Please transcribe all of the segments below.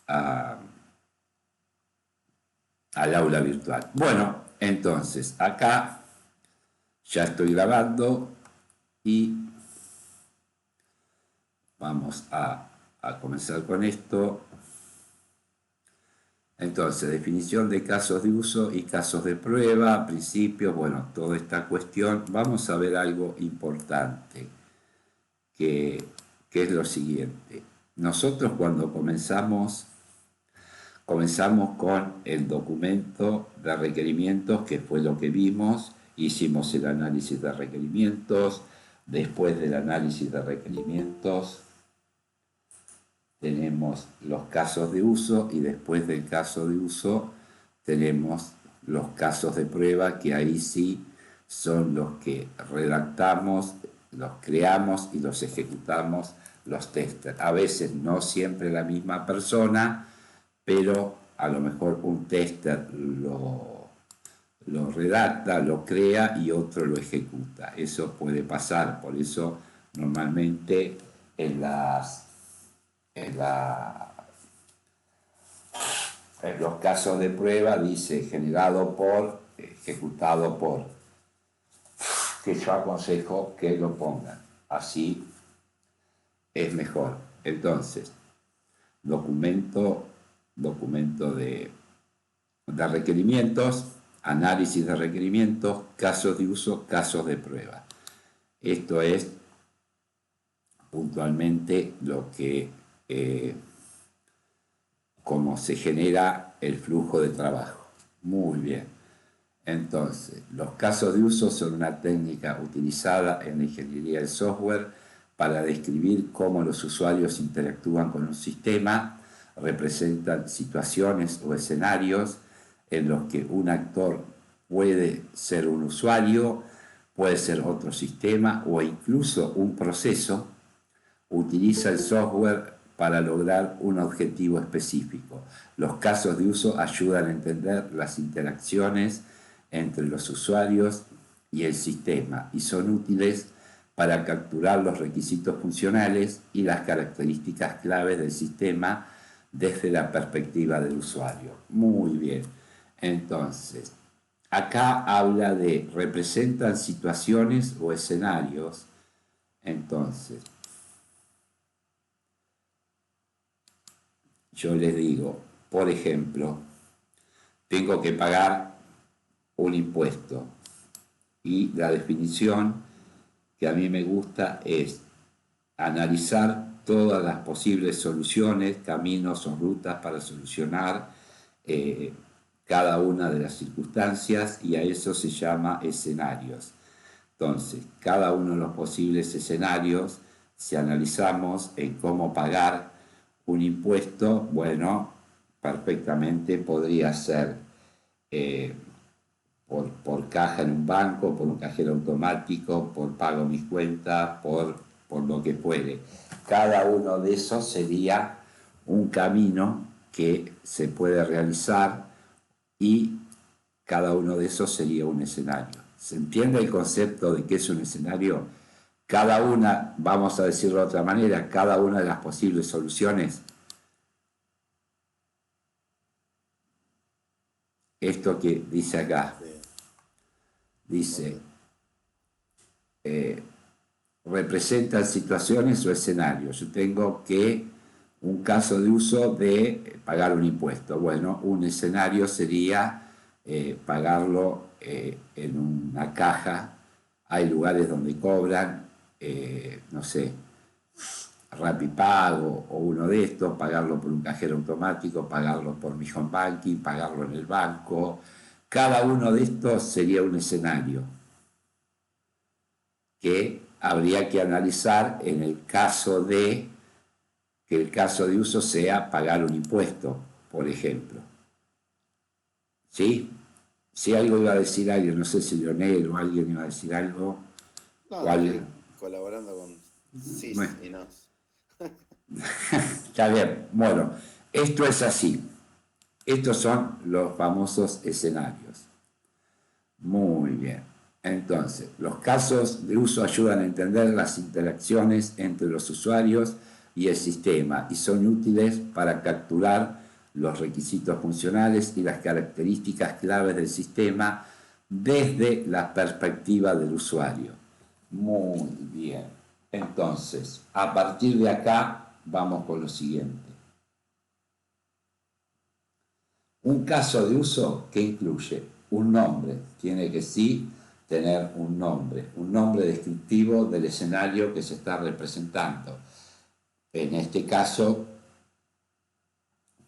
a- al aula virtual. Bueno, entonces acá ya estoy grabando y vamos a comenzar con esto. Entonces, definición de casos de uso y casos de prueba, principios, bueno, toda esta cuestión. Vamos a ver algo importante, que, que es lo siguiente. Nosotros cuando comenzamos con el documento de requerimientos, que fue lo que vimos, hicimos el análisis de requerimientos, después del análisis de requerimientos tenemos los casos de uso y después del caso de uso tenemos los casos de prueba, que ahí sí son los que redactamos, los creamos y los ejecutamos los testers. A veces no siempre la misma persona, pero a lo mejor un tester lo redacta, lo crea y otro lo ejecuta. Eso puede pasar, por eso normalmente en los casos de prueba dice generado por, ejecutado por, que yo aconsejo que lo pongan. Así es mejor. Entonces, documento de requerimientos, análisis de requerimientos, casos de uso, casos de prueba. Esto es puntualmente lo que cómo se genera el flujo de trabajo. Muy bien. Entonces, los casos de uso son una técnica utilizada en la ingeniería del software para describir cómo los usuarios interactúan con un sistema, representan situaciones o escenarios en los que un actor puede ser un usuario, puede ser otro sistema o incluso un proceso. Utiliza el software para lograr un objetivo específico. Los casos de uso ayudan a entender las interacciones entre los usuarios y el sistema y son útiles para capturar los requisitos funcionales y las características claves del sistema desde la perspectiva del usuario. Muy bien. Entonces, acá habla de representan situaciones o escenarios. Entonces, yo les digo, por ejemplo, tengo que pagar un impuesto y la definición que a mí me gusta es analizar todas las posibles soluciones, caminos o rutas para solucionar cada una de las circunstancias, y a eso se llama escenarios. Entonces, cada uno de los posibles escenarios, si analizamos en cómo pagar un impuesto, bueno, perfectamente podría ser por caja en un banco, por un cajero automático, por pago mis cuentas, por lo que fuere. Cada uno de esos sería un camino que se puede realizar y cada uno de esos sería un escenario. ¿Se entiende el concepto de qué es un escenario? Cada una, vamos a decirlo de otra manera, cada una de las posibles soluciones, esto que dice acá, dice, representan situaciones o escenarios. Yo tengo que un caso de uso de pagar un impuesto. Bueno, un escenario sería pagarlo en una caja. Hay lugares donde cobran, no sé, Rapipago o uno de estos, pagarlo por un cajero automático, pagarlo por mi home banking, pagarlo en el banco. Cada uno de estos sería un escenario que habría que analizar en el caso de que el caso de uso sea pagar un impuesto, por ejemplo. ¿Sí? Si algo iba a decir alguien, no sé si Leonel o alguien iba a decir algo. No, O estoy alguien. colaborando con Bueno, SIS y NOS. está bien. Bueno, esto es así. Estos son los famosos escenarios. Muy bien. Entonces, los casos de uso ayudan a entender las interacciones entre los usuarios y el sistema, y son útiles para capturar los requisitos funcionales y las características claves del sistema desde la perspectiva del usuario. Muy bien. Entonces, a partir de acá, vamos con lo siguiente. Un caso de uso que incluye un nombre, tiene que sí tener un nombre descriptivo del escenario que se está representando. En este caso,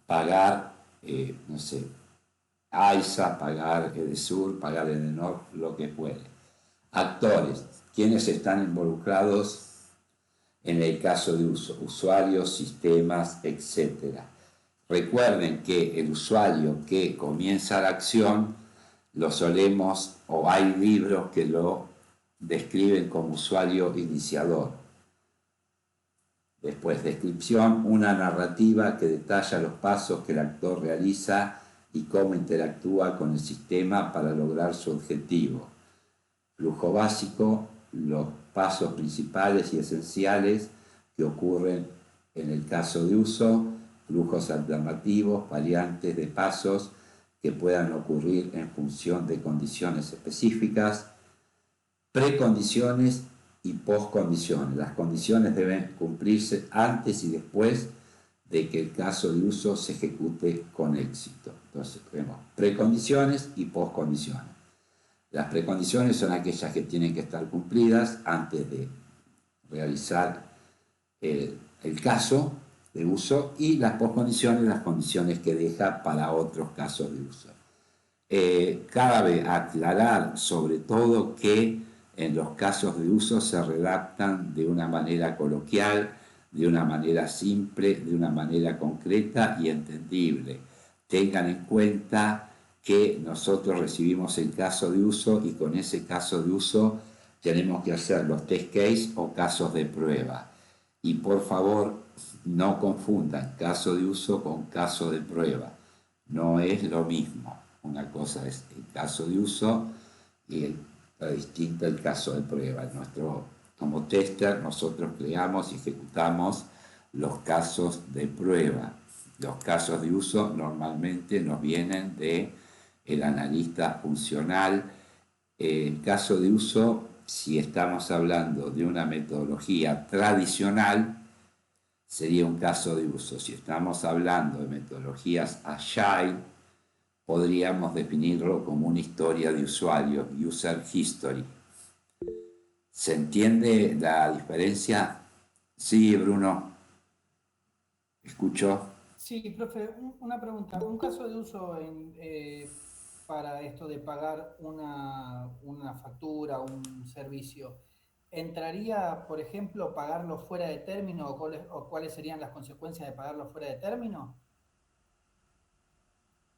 pagar, no sé, AISA, pagar EDESUR, pagar EDENOR, lo que fuere. Actores, quienes están involucrados en el caso de uso, usuarios, sistemas, etc. Recuerden que el usuario que comienza la acción lo solemos, o hay libros que lo describen como usuario iniciador. Después, descripción, una narrativa que detalla los pasos que el actor realiza y cómo interactúa con el sistema para lograr su objetivo. Flujo básico, los pasos principales y esenciales que ocurren en el caso de uso, flujos alternativos, variantes de pasos que puedan ocurrir en función de condiciones específicas, precondiciones y postcondiciones. Las condiciones deben cumplirse antes y después de que el caso de uso se ejecute con éxito. Entonces, tenemos precondiciones y postcondiciones. Las precondiciones son aquellas que tienen que estar cumplidas antes de realizar el caso de uso, y las postcondiciones, las condiciones que deja para otros casos de uso. Cabe aclarar sobre todo que en los casos de uso se redactan de una manera coloquial, de una manera simple, de una manera concreta y entendible. Tengan en cuenta que nosotros recibimos el caso de uso y con ese caso de uso tenemos que hacer los test case o casos de prueba. Y por favor, no confundan caso de uso con caso de prueba. No es lo mismo. Una cosa es el caso de uso y distinto el caso de prueba. Como tester, nosotros creamos y ejecutamos los casos de prueba. Los casos de uso normalmente nos vienen del analista funcional. El caso de uso, si estamos hablando de una metodología tradicional, sería un caso de uso. Si estamos hablando de metodologías Agile, podríamos definirlo como una historia de usuario, User History. ¿Se entiende la diferencia? Sí, Bruno. ¿Escucho? Sí, profe, una pregunta. Un caso de uso para esto de pagar una factura, un servicio, ¿entraría, por ejemplo, pagarlo fuera de término o cuáles serían las consecuencias de pagarlo fuera de término?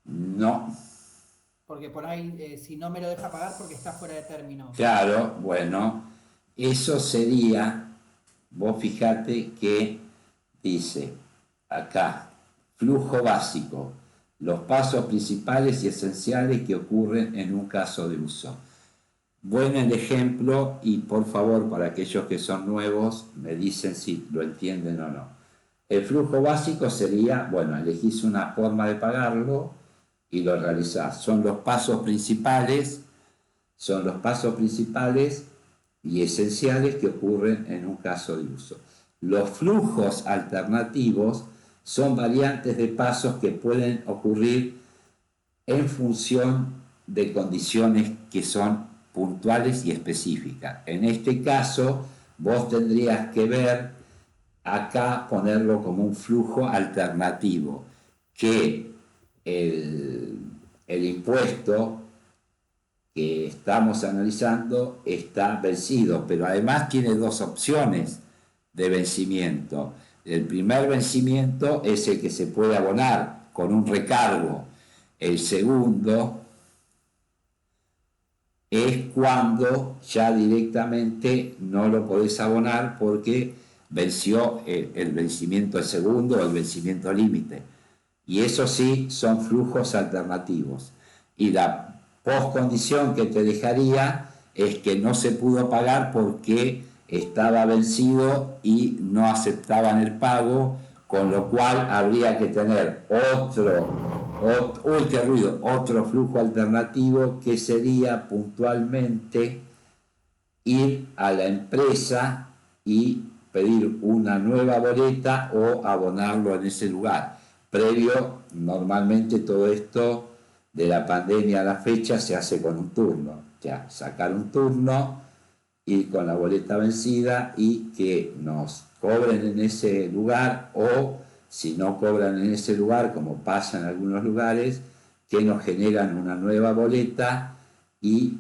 No. Porque por ahí, si no me lo deja pagar porque está fuera de término. Claro, bueno, eso sería, vos fijate que dice acá, flujo básico, los pasos principales y esenciales que ocurren en un caso de uso. Bueno, el ejemplo, y por favor, para aquellos que son nuevos, me dicen si lo entienden o no. El flujo básico sería, bueno, elegís una forma de pagarlo y lo realizás. Son los pasos principales y esenciales que ocurren en un caso de uso. Los flujos alternativos son variantes de pasos que pueden ocurrir en función de condiciones que son puntuales y específicas. En este caso, vos tendrías que ver acá, ponerlo como un flujo alternativo, que el impuesto que estamos analizando está vencido, pero además tiene dos opciones de vencimiento. El primer vencimiento es el que se puede abonar con un recargo. El segundo es cuando ya directamente no lo podés abonar porque venció el vencimiento del segundo o el vencimiento límite. Y eso sí son flujos alternativos. Y la postcondición que te dejaría es que no se pudo pagar porque estaba vencido y no aceptaban el pago, con lo cual habría que tener otro flujo alternativo, que sería puntualmente ir a la empresa y pedir una nueva boleta o abonarlo en ese lugar. Previo, normalmente todo esto de la pandemia a la fecha se hace con un turno, ya sacar un turno, ir con la boleta vencida y que nos cobren en ese lugar, o si no cobran en ese lugar, como pasa en algunos lugares, que nos generan una nueva boleta y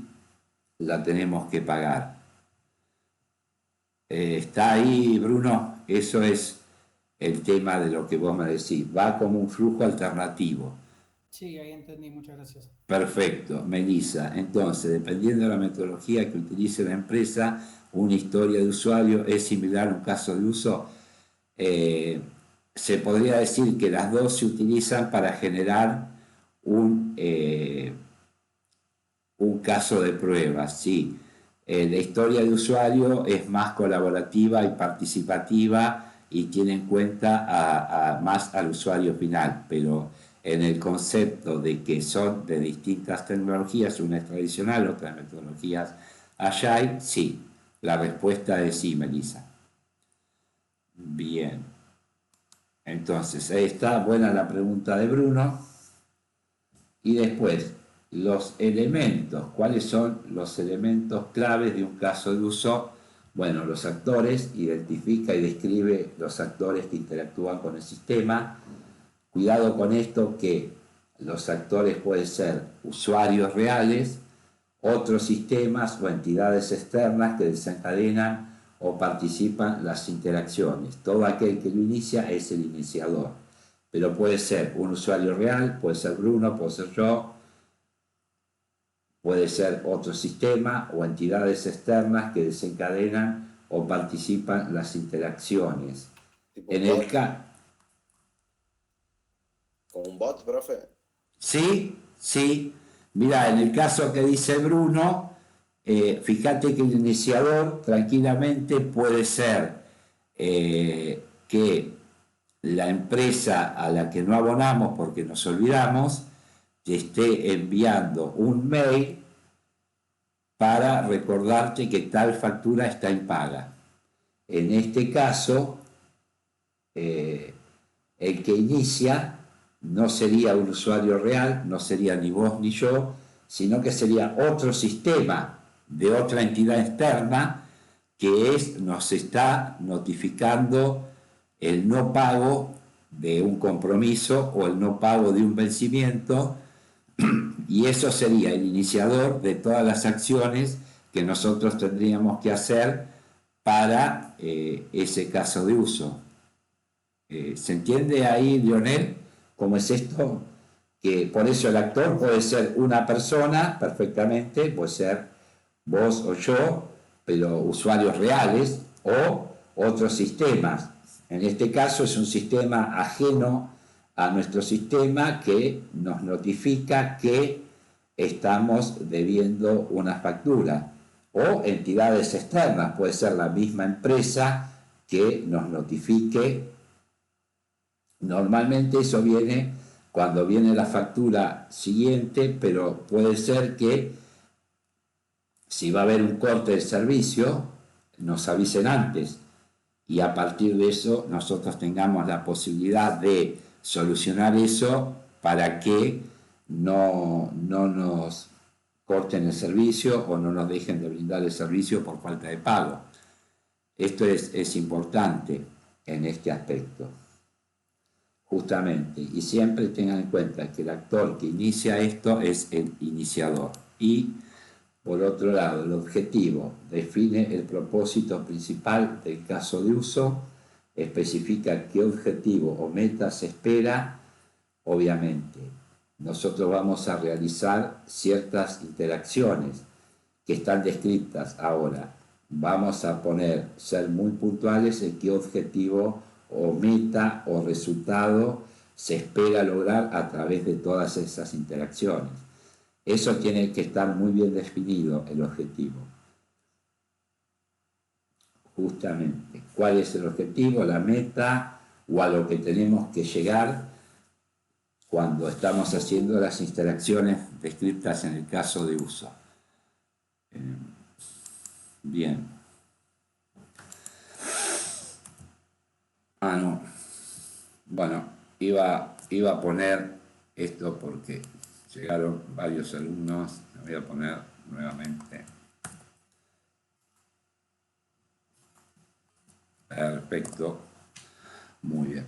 la tenemos que pagar. Está ahí, Bruno, eso es el tema de lo que vos me decís, va como un flujo alternativo. Sí, ahí entendí, muchas gracias. Perfecto, Melissa. Entonces, dependiendo de la metodología que utilice la empresa, una historia de usuario es similar a un caso de uso. Eh, Se podría decir que las dos se utilizan para generar un caso de prueba, sí. La historia de usuario es más colaborativa y participativa y tiene en cuenta más al usuario final, pero en el concepto de que son de distintas tecnologías, una es tradicional, otra metodologías Agile, sí. La respuesta es sí, Melissa. Bien. Entonces, ahí está, buena la pregunta de Bruno. Y después, los elementos. ¿Cuáles son los elementos claves de un caso de uso? Bueno, los actores, identifica y describe los actores que interactúan con el sistema. Cuidado con esto, que los actores pueden ser usuarios reales, otros sistemas o entidades externas que desencadenan o participan las interacciones. Todo aquel que lo inicia es el iniciador, pero puede ser un usuario real, puede ser Bruno, puede ser yo, puede ser otro sistema o entidades externas que desencadenan o participan las interacciones. ¿Tipo En un el bot? caso, ¿Como un bot, profe? sí, sí. Mira, en el caso que dice Bruno, fíjate que el iniciador tranquilamente puede ser que la empresa a la que no abonamos porque nos olvidamos te esté enviando un mail para recordarte que tal factura está impaga. En este caso, el que inicia no sería un usuario real, no sería ni vos ni yo, sino que sería otro sistema de otra entidad externa que nos está notificando el no pago de un compromiso o el no pago de un vencimiento, y eso sería el iniciador de todas las acciones que nosotros tendríamos que hacer para ese caso de uso. ¿Se entiende ahí, Lionel, cómo es esto? Que por eso el actor puede ser una persona perfectamente, puede ser vos o yo, pero usuarios reales, o otros sistemas. En este caso es un sistema ajeno a nuestro sistema que nos notifica que estamos debiendo una factura, o entidades externas, puede ser la misma empresa que nos notifique. Normalmente eso viene cuando viene la factura siguiente, pero puede ser que si va a haber un corte del servicio, nos avisen antes y a partir de eso nosotros tengamos la posibilidad de solucionar eso para que no nos corten el servicio o no nos dejen de brindar el servicio por falta de pago. Esto es importante en este aspecto. Justamente, y siempre tengan en cuenta que el actor que inicia esto es el iniciador. Y por otro lado, el objetivo define el propósito principal del caso de uso, especifica qué objetivo o meta se espera. Obviamente, nosotros vamos a realizar ciertas interacciones que están descritas ahora. Vamos a ser muy puntuales en qué objetivo o meta o resultado se espera lograr a través de todas esas interacciones. Eso tiene que estar muy bien definido, el objetivo. justamente cuál es el objetivo, la meta o a lo que tenemos que llegar cuando estamos haciendo las interacciones descritas en el caso de uso. Bien. No. Bueno, iba a poner esto porque llegaron varios alumnos. Me voy a poner nuevamente. Perfecto. Muy bien.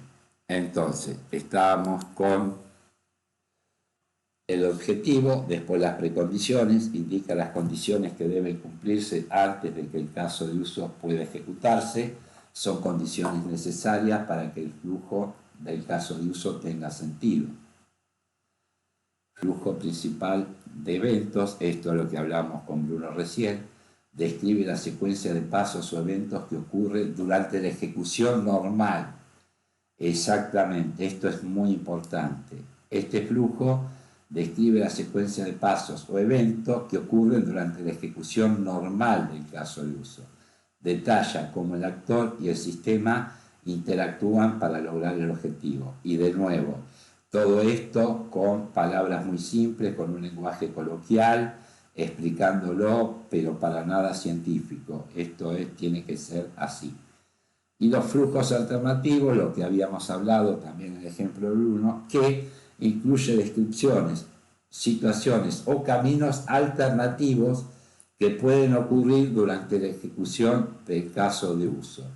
Entonces, estábamos con el objetivo, después las precondiciones, indica las condiciones que deben cumplirse antes de que el caso de uso pueda ejecutarse. Son condiciones necesarias para que el flujo del caso de uso tenga sentido. Flujo principal de eventos, esto es lo que hablamos con Bruno recién, describe la secuencia de pasos o eventos que ocurren durante la ejecución normal. Exactamente, esto es muy importante. Este flujo describe la secuencia de pasos o eventos que ocurren durante la ejecución normal del caso de uso. Detalla cómo el actor y el sistema interactúan para lograr el objetivo. Y de nuevo, todo esto con palabras muy simples, con un lenguaje coloquial, explicándolo, pero para nada científico. Esto tiene que ser así. Y los flujos alternativos, lo que habíamos hablado también en el ejemplo de Bruno, que incluye descripciones, situaciones o caminos alternativos que pueden ocurrir durante la ejecución del caso de uso.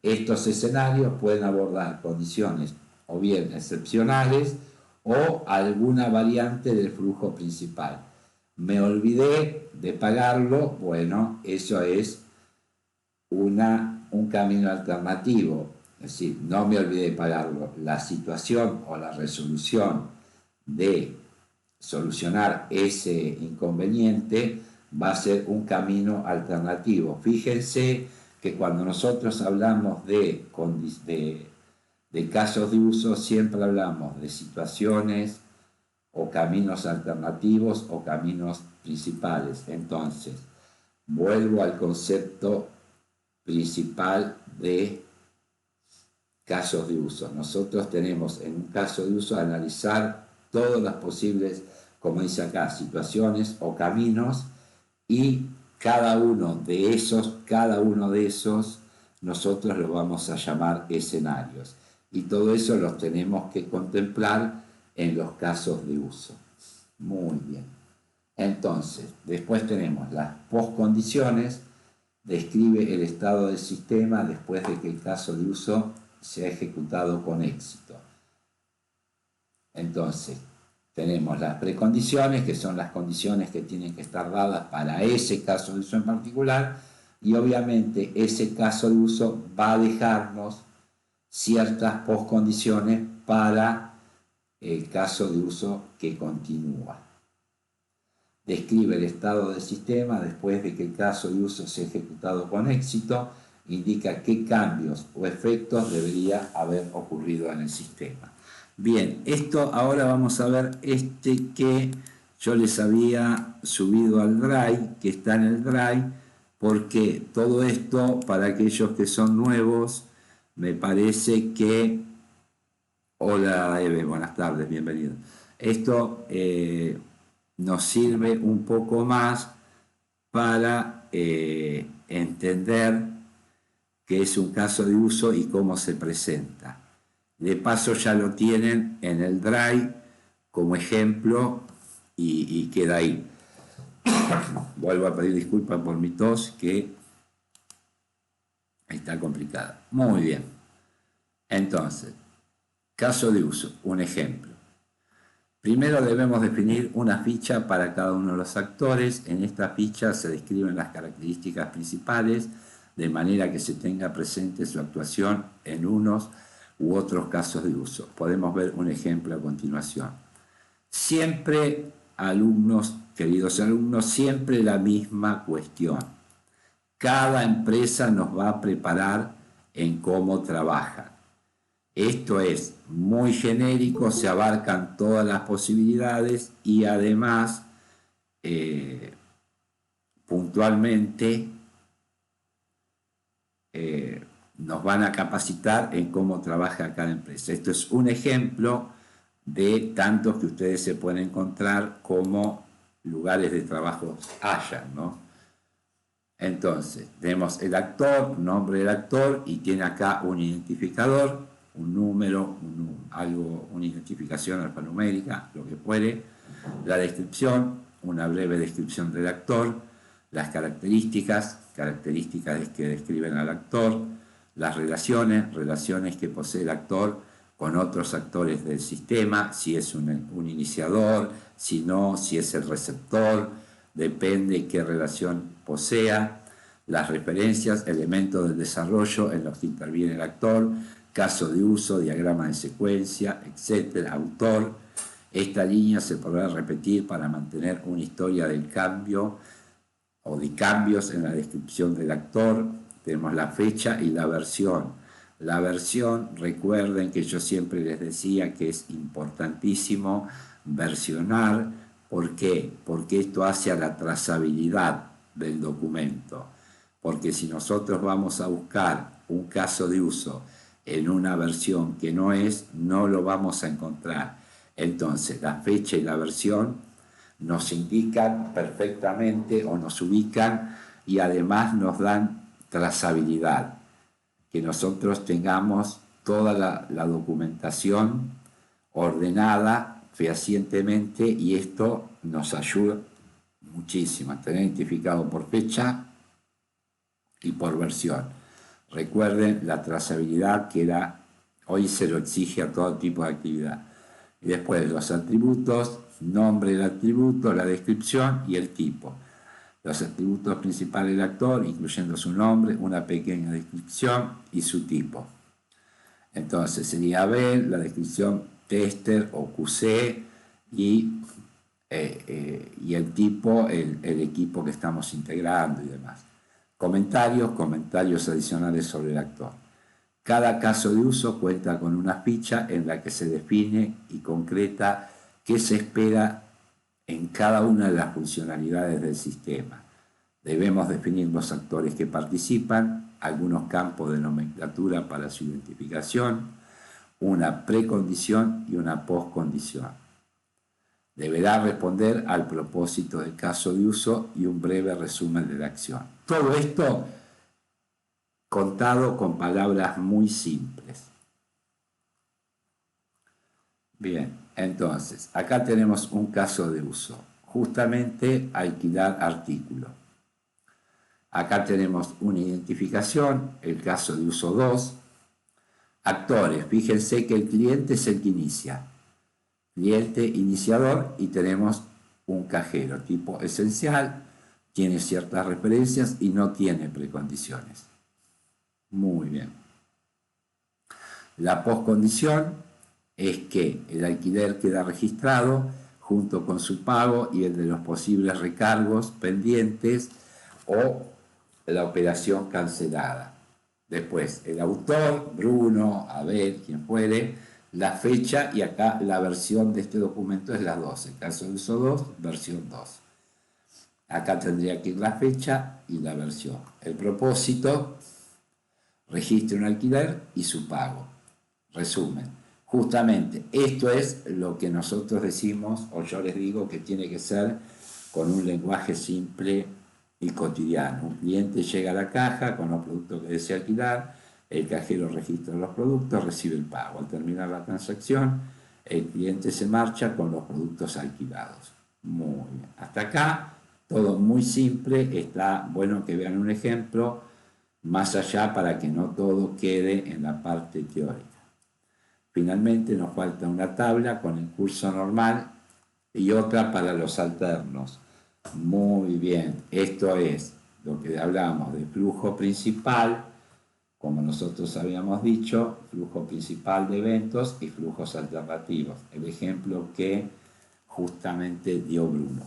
Estos escenarios pueden abordar condiciones o bien excepcionales o alguna variante del flujo principal. Me olvidé de pagarlo, bueno, eso es un camino alternativo, es decir, no me olvidé de pagarlo. La situación o la resolución de solucionar ese inconveniente va a ser un camino alternativo. Fíjense que cuando nosotros hablamos de casos de uso, siempre hablamos de situaciones o caminos alternativos o caminos principales. Entonces, vuelvo al concepto principal de casos de uso. Nosotros tenemos en un caso de uso analizar todas las posibles, como dice acá, situaciones o caminos, y cada uno de esos nosotros lo vamos a llamar escenarios. Y todo eso los tenemos que contemplar en los casos de uso. Muy bien. Entonces, después tenemos las postcondiciones. Describe el estado del sistema después de que el caso de uso se ha ejecutado con éxito. Entonces, tenemos las precondiciones, que son las condiciones que tienen que estar dadas para ese caso de uso en particular, y obviamente ese caso de uso va a dejarnos ciertas postcondiciones para el caso de uso que continúa. Describe el estado del sistema después de que el caso de uso se ha ejecutado con éxito, indica qué cambios o efectos debería haber ocurrido en el sistema. Bien, esto ahora vamos a ver que yo les había subido al Drive, que está en el Drive, porque todo esto, para aquellos que son nuevos, me parece que... Hola Eve, buenas tardes, bienvenido. Esto nos sirve un poco más para entender qué es un caso de uso y cómo se presenta. De paso ya lo tienen en el Drive como ejemplo y queda ahí. Vuelvo a pedir disculpas por mi tos, que está complicada. Muy bien. Entonces, caso de uso, un ejemplo. Primero debemos definir una ficha para cada uno de los actores. En esta ficha se describen las características principales de manera que se tenga presente su actuación en unos u otros casos de uso. Podemos ver un ejemplo a continuación. Siempre, alumnos, queridos alumnos, siempre la misma cuestión. Cada empresa nos va a preparar en cómo trabaja. Esto es muy genérico, se abarcan todas las posibilidades y además, puntualmente, nos van a capacitar en cómo trabaja cada empresa. Esto es un ejemplo de tantos que ustedes se pueden encontrar como lugares de trabajo hayan, ¿no? Entonces, tenemos el actor, nombre del actor, y tiene acá un identificador, un número, una identificación alfanumérica, lo que fuere, la descripción, una breve descripción del actor, las características que describen al actor, las relaciones que posee el actor con otros actores del sistema, si es un iniciador, si no, si es el receptor, depende qué relación posea, las referencias, elementos del desarrollo en los que interviene el actor, caso de uso, diagrama de secuencia, etcétera, autor. Esta línea se podrá repetir para mantener una historia del cambio o de cambios en la descripción del actor. Tenemos la fecha y la versión. La versión, recuerden que yo siempre les decía que es importantísimo versionar. ¿Por qué? Porque esto hace a la trazabilidad del documento. Porque si nosotros vamos a buscar un caso de uso en una versión que no es, no lo vamos a encontrar. Entonces, la fecha y la versión nos indican perfectamente o nos ubican y además nos dan trazabilidad, que nosotros tengamos toda la documentación ordenada fehacientemente, y esto nos ayuda muchísimo a tener identificado por fecha y por versión. Recuerden la trazabilidad que hoy se lo exige a todo tipo de actividad. Y después los atributos, nombre del atributo, la descripción y el tipo. Los atributos principales del actor, incluyendo su nombre, una pequeña descripción y su tipo. Entonces sería ver la descripción tester o QC y el tipo, el equipo que estamos integrando y demás. Comentarios adicionales sobre el actor. Cada caso de uso cuenta con una ficha en la que se define y concreta qué se espera en cada una de las funcionalidades del sistema. Debemos definir los actores que participan, algunos campos de nomenclatura para su identificación, una precondición y una postcondición. Deberá responder al propósito del caso de uso y un breve resumen de la acción. Todo esto contado con palabras muy simples. Bien, entonces, acá tenemos un caso de uso. Justamente alquilar artículo. Acá tenemos una identificación, el caso de uso 2. Actores, fíjense que el cliente es el que inicia. Cliente iniciador, y tenemos un cajero tipo esencial, tiene ciertas referencias y no tiene precondiciones. Muy bien. La postcondición es que el alquiler queda registrado junto con su pago y el de los posibles recargos pendientes o la operación cancelada. Después, el autor, Bruno, Abel, quien fuere, la fecha, y acá la versión de este documento es la 2, el caso de uso 2, versión 2. Acá tendría que ir la fecha y la versión. El propósito, registre un alquiler y su pago. Resumen. Justamente esto es lo que nosotros decimos, o yo les digo, que tiene que ser con un lenguaje simple y cotidiano. Un cliente llega a la caja con los productos que desea alquilar, el cajero registra los productos, recibe el pago. Al terminar la transacción, el cliente se marcha con los productos alquilados. Muy bien. Hasta acá, todo muy simple. Está bueno que vean un ejemplo más allá para que no todo quede en la parte teórica. Finalmente nos falta una tabla con el curso normal y otra para los alternos. Muy bien, esto es lo que hablamos de flujo principal, como nosotros habíamos dicho, flujo principal de eventos y flujos alternativos. El ejemplo que justamente dio Bruno.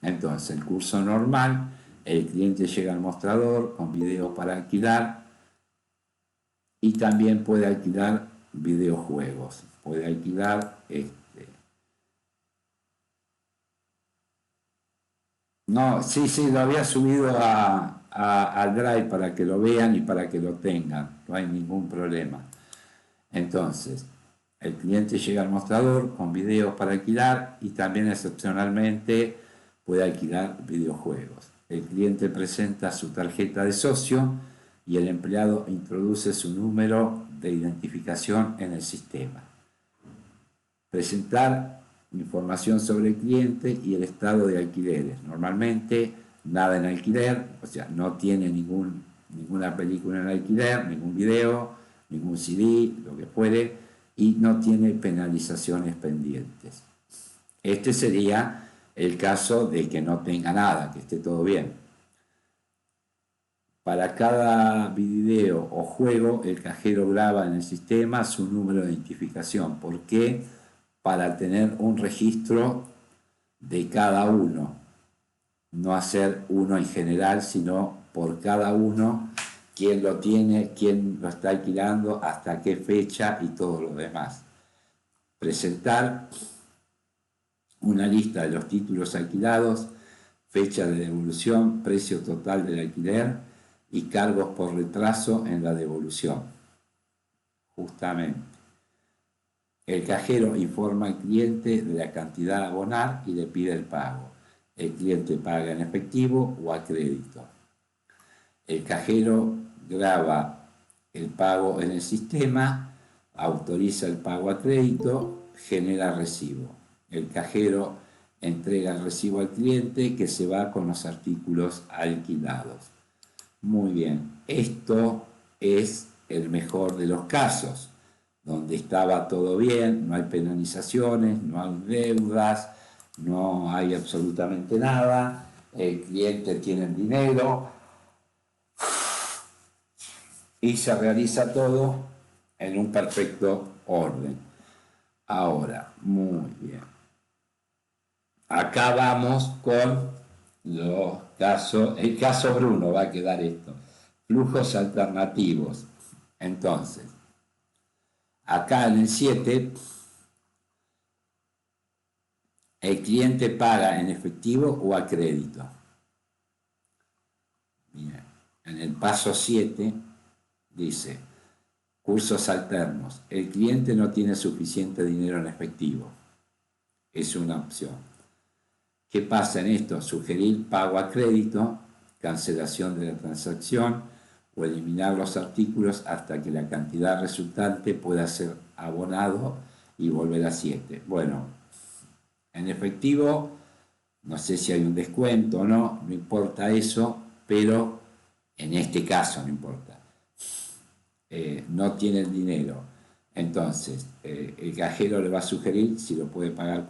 Entonces, el curso normal, el cliente llega al mostrador con videos para alquilar y también puede alquilar videojuegos. Puede alquilar No, sí, lo había subido al Drive para que lo vean y para que lo tengan, no hay ningún problema. Entonces, el cliente llega al mostrador con videos para alquilar y también excepcionalmente puede alquilar videojuegos. El cliente presenta su tarjeta de socio y el empleado introduce su número de identificación en el sistema. Presentar información sobre el cliente y el estado de alquileres. Normalmente nada en alquiler, o sea, no tiene ninguna película en alquiler, ningún video, ningún CD, lo que fuere, y no tiene penalizaciones pendientes. Este sería el caso de que no tenga nada, que esté todo bien. Para cada video o juego, el cajero graba en el sistema su número de identificación. ¿Por qué? Para tener un registro de cada uno. No hacer uno en general, sino por cada uno, quién lo tiene, quién lo está alquilando, hasta qué fecha y todo lo demás. Presentar una lista de los títulos alquilados, fecha de devolución, precio total del alquiler y cargos por retraso en la devolución. Justamente. El cajero informa al cliente de la cantidad a abonar y le pide el pago. El cliente paga en efectivo o a crédito. El cajero graba el pago en el sistema, autoriza el pago a crédito, genera recibo. El cajero entrega el recibo al cliente que se va con los artículos alquilados. Muy bien, esto es el mejor de los casos, donde estaba todo bien, no hay penalizaciones, no hay deudas, no hay absolutamente nada, el cliente tiene el dinero y se realiza todo en un perfecto orden. Ahora, muy bien. Acá vamos con los casos, el caso Bruno va a quedar esto, flujos alternativos. Entonces, acá en el 7, el cliente paga en efectivo o a crédito. Bien. En el paso 7 dice, cursos alternos, el cliente no tiene suficiente dinero en efectivo. Es una opción. ¿Qué pasa en esto? Sugerir pago a crédito, cancelación de la transacción o eliminar los artículos hasta que la cantidad resultante pueda ser abonado y volver a 7. Bueno, en efectivo, no sé si hay un descuento o no, no importa eso, pero en este caso no importa. No tiene el dinero. Entonces, el cajero le va a sugerir si lo puede pagar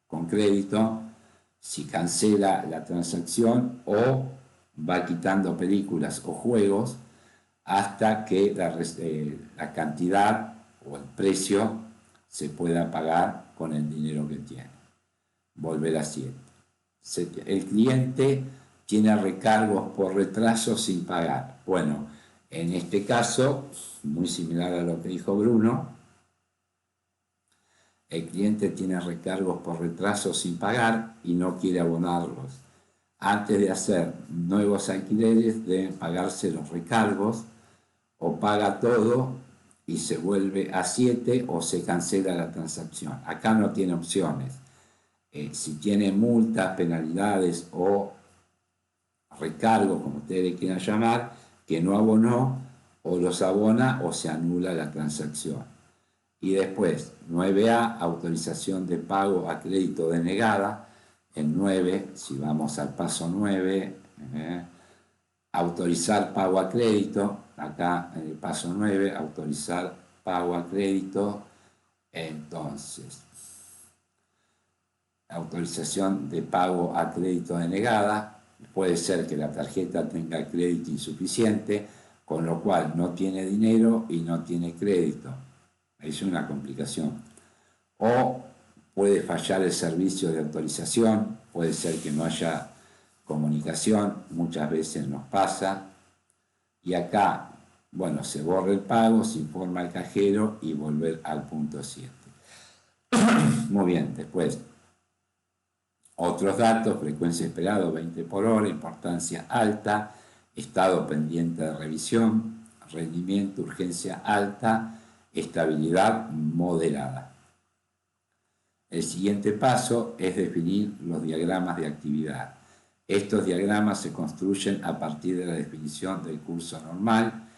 con crédito, si cancela la transacción o va quitando películas o juegos hasta que la cantidad o el precio se pueda pagar con el dinero que tiene. Volver a 7. El cliente tiene recargos por retraso sin pagar. Bueno, en este caso, muy similar a lo que dijo Bruno, el cliente tiene recargos por retraso sin pagar y no quiere abonarlos. Antes de hacer nuevos alquileres deben pagarse los recargos, o paga todo y se vuelve a 7 o se cancela la transacción. Acá no tiene opciones. Si tiene multas, penalidades o recargos, como ustedes le quieran llamar, que no abonó, o los abona o se anula la transacción. Y después, 9A, autorización de pago a crédito denegada. En 9, si vamos al paso 9, autorizar pago a crédito. Acá en el paso 9, autorizar pago a crédito. Entonces, autorización de pago a crédito denegada. Puede ser que la tarjeta tenga crédito insuficiente, con lo cual no tiene dinero y no tiene crédito. Es una complicación. O puede fallar el servicio de autorización, puede ser que no haya comunicación, muchas veces nos pasa. Y acá, bueno, se borra el pago, se informa al cajero y volver al punto 7. Muy bien, después, otros datos, frecuencia esperada 20 por hora, importancia alta, estado pendiente de revisión, rendimiento, urgencia alta, estabilidad moderada. El siguiente paso es definir los diagramas de actividad. Estos diagramas se construyen a partir de la definición del curso normal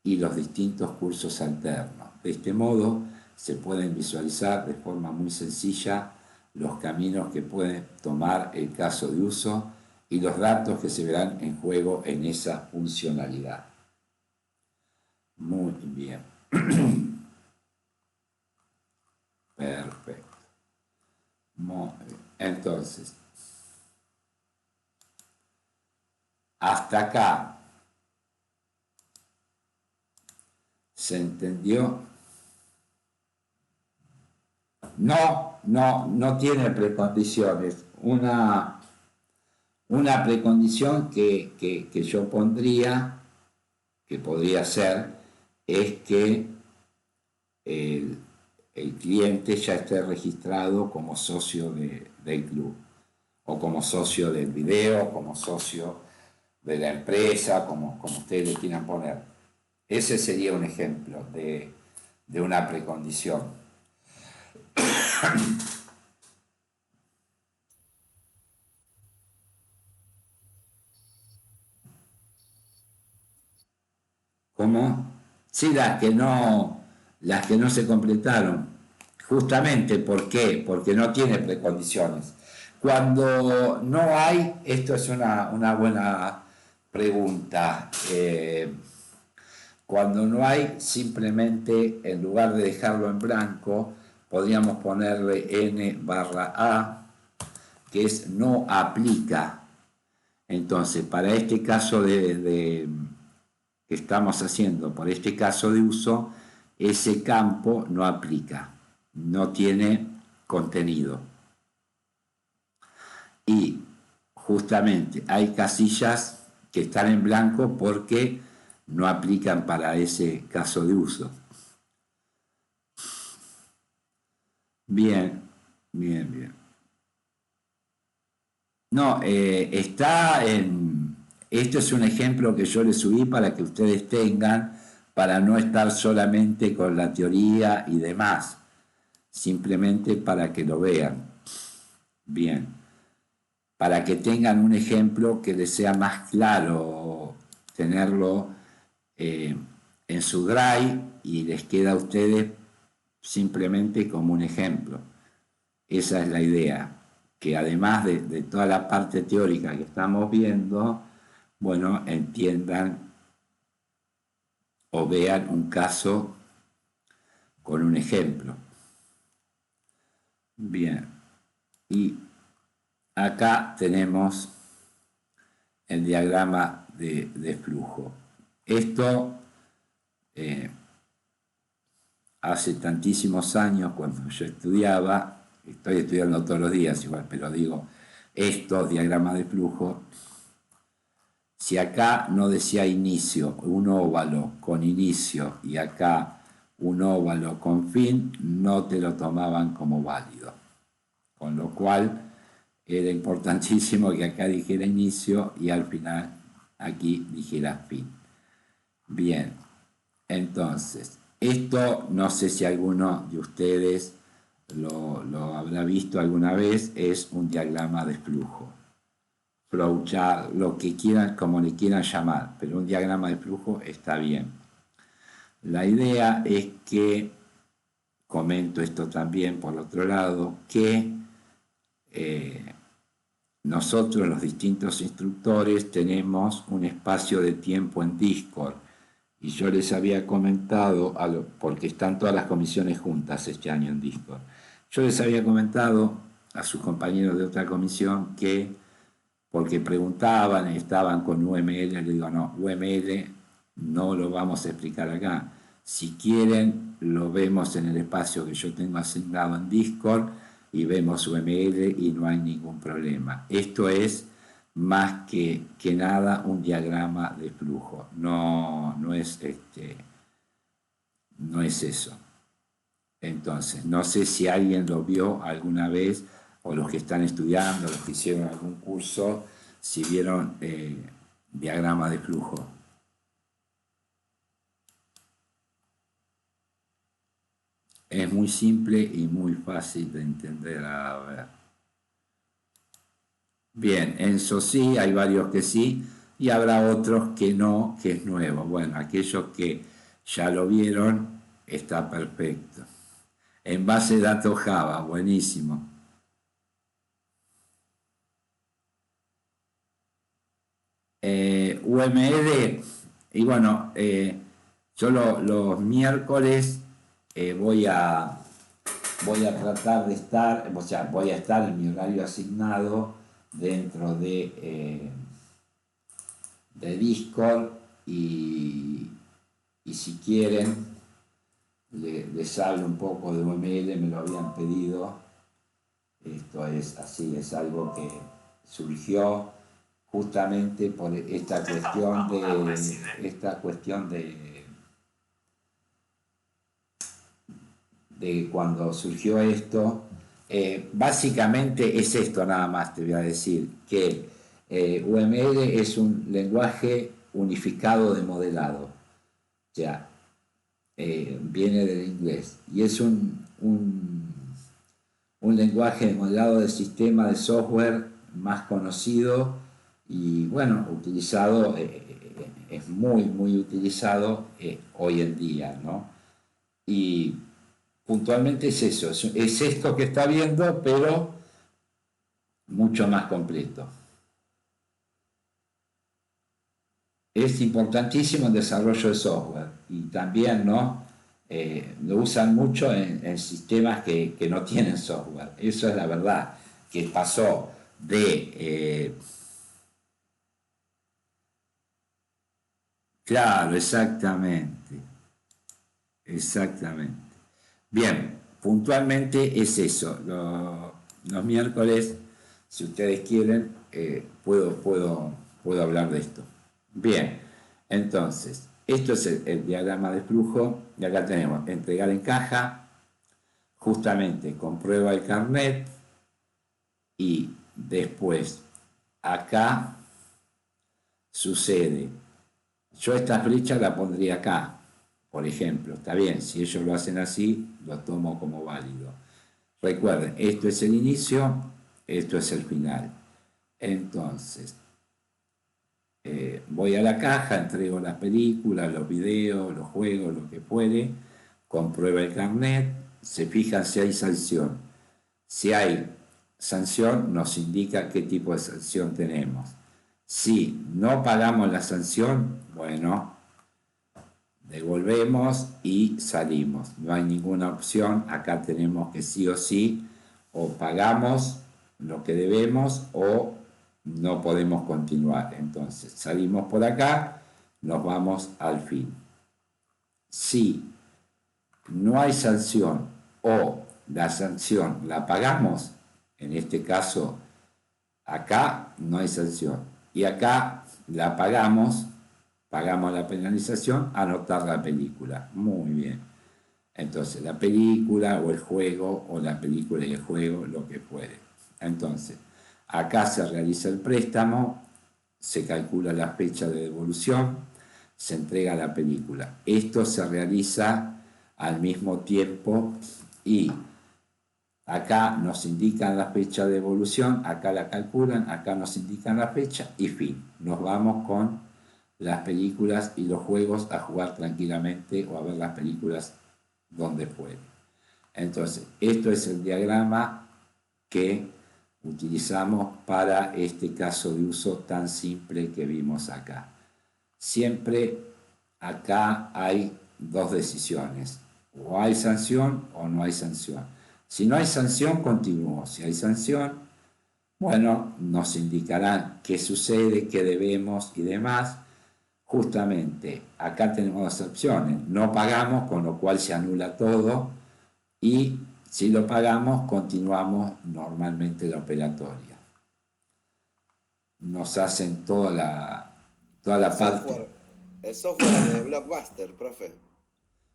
y los distintos cursos alternos. De este modo, se pueden visualizar de forma muy sencilla los caminos que puede tomar el caso de uso y los datos que se verán en juego en esa funcionalidad. Muy bien. Perfecto. Muy bien. Entonces, hasta acá, ¿se entendió? No tiene precondiciones. Una precondición que yo pondría, que podría ser, es que el cliente ya esté registrado como socio del club, o como socio del video, como socio de la empresa, como ustedes le quieran poner. Ese sería un ejemplo de una precondición. ¿Cómo? Sí, las que no se completaron. Justamente, ¿por qué? Porque no tiene precondiciones. Cuando no hay, esto es una buena pregunta. Cuando no hay, simplemente en lugar de dejarlo en blanco, podríamos ponerle N/A, que es no aplica. Entonces, para este caso que estamos haciendo, por este caso de uso, ese campo no aplica, no tiene contenido. Y justamente hay casillas que están en blanco porque no aplican para ese caso de uso. Bien. No, está en... Esto es un ejemplo que yo les subí para que ustedes tengan, para no estar solamente con la teoría y demás, simplemente para que lo vean. Bien, para que tengan un ejemplo que les sea más claro tenerlo en su drive y les queda a ustedes simplemente como un ejemplo. Esa es la idea, que además de toda la parte teórica que estamos viendo, bueno, entiendan o vean un caso con un ejemplo. Bien, y acá tenemos el diagrama de flujo. Esto hace tantísimos años, cuando yo estudiaba, estoy estudiando todos los días igual, pero digo, estos diagramas de flujo, si acá no decía inicio, un óvalo con inicio, y acá un óvalo con fin, no te lo tomaban como válido. Con lo cual era importantísimo que acá dijera inicio y al final aquí dijera fin. Bien, entonces, esto no sé si alguno de ustedes lo habrá visto alguna vez, es un diagrama de flujo. Flowchart, lo que quieran, como le quieran llamar, pero un diagrama de flujo está bien. La idea es que, comento esto también por otro lado, que nosotros los distintos instructores tenemos un espacio de tiempo en Discord y yo les había comentado, porque están todas las comisiones juntas este año en Discord, yo les había comentado a sus compañeros de otra comisión que, porque preguntaban, estaban con UML, les digo, no, UML no lo vamos a explicar acá. Si quieren, lo vemos en el espacio que yo tengo asignado en Discord y vemos UML y no hay ningún problema. Esto es más que nada un diagrama de flujo, no es eso. Entonces, no sé si alguien lo vio alguna vez, o los que están estudiando, los que hicieron algún curso, si vieron diagrama de flujo. Es muy simple y muy fácil de entender. A ver. Bien, eso sí, hay varios que sí, y habrá otros que no, que es nuevo. Bueno, aquellos que ya lo vieron, está perfecto. En base de datos Java, buenísimo. UML, y bueno, yo los miércoles voy a tratar de estar, o sea, voy a estar en mi horario asignado dentro de Discord y si quieren les hablo un poco de UML, me lo habían pedido. Esto es así, es algo que surgió justamente por esta cuestión de cuando surgió esto. Básicamente es esto nada más, te voy a decir, que UML es un lenguaje unificado de modelado. O sea, viene del inglés y es un lenguaje de modelado de sistema de software más conocido y bueno, utilizado, es muy utilizado hoy en día, ¿no? Y puntualmente es eso, es esto que está viendo, pero mucho más completo. Es importantísimo el desarrollo de software y también, ¿no? Lo usan mucho en sistemas que no tienen software. Eso es la verdad, que pasó de... claro, exactamente. Exactamente. Bien, puntualmente es eso. Los miércoles, si ustedes quieren, puedo hablar de esto. Bien, entonces, esto es el diagrama de flujo y acá tenemos entregar en caja, justamente comprueba el carnet y después acá sucede. Yo esta flecha la pondría acá, por ejemplo, está bien, si ellos lo hacen así, lo tomo como válido. Recuerden, esto es el inicio, esto es el final. Entonces, voy a la caja, entrego las películas, los videos, los juegos, lo que puede, comprueba el carnet, se fijan si hay sanción. Si hay sanción, nos indica qué tipo de sanción tenemos. Si no pagamos la sanción, bueno, devolvemos y salimos. No hay ninguna opción. Acá tenemos que sí o sí o pagamos lo que debemos o no podemos continuar. Entonces salimos por acá, nos vamos al fin. Si no hay sanción o la sanción la pagamos, en este caso acá no hay sanción y acá la pagamos la penalización, anotar la película. Muy bien. Entonces, la película o el juego, o la película y el juego, lo que fuere. Entonces, acá se realiza el préstamo, se calcula la fecha de devolución, se entrega la película. Esto se realiza al mismo tiempo y acá nos indican la fecha de devolución, acá la calculan, acá nos indican la fecha y fin. Nos vamos con las películas y los juegos a jugar tranquilamente o a ver las películas donde fuere. Entonces, esto es el diagrama que utilizamos para este caso de uso tan simple que vimos acá. Siempre acá hay dos decisiones, o hay sanción o no hay sanción. Si no hay sanción, continúo. Si hay sanción, bueno, nos indicarán qué sucede, qué debemos y demás. Justamente acá tenemos dos opciones, no pagamos, con lo cual se anula todo, y si lo pagamos, continuamos normalmente la operatoria. Nos hacen toda la parte. El software de Blockbuster, profe.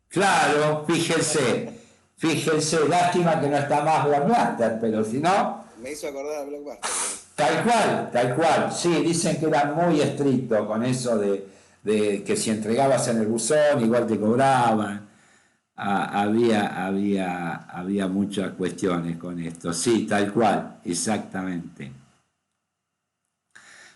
Claro, fíjense, Fíjense, lástima que no está más Blockbuster, pero si no, Me hizo acordar a Blockbuster. tal cual. Sí, dicen que era muy estricto con eso de que si entregabas en el buzón, igual te cobraban. Había muchas cuestiones con esto. Sí, tal cual, exactamente.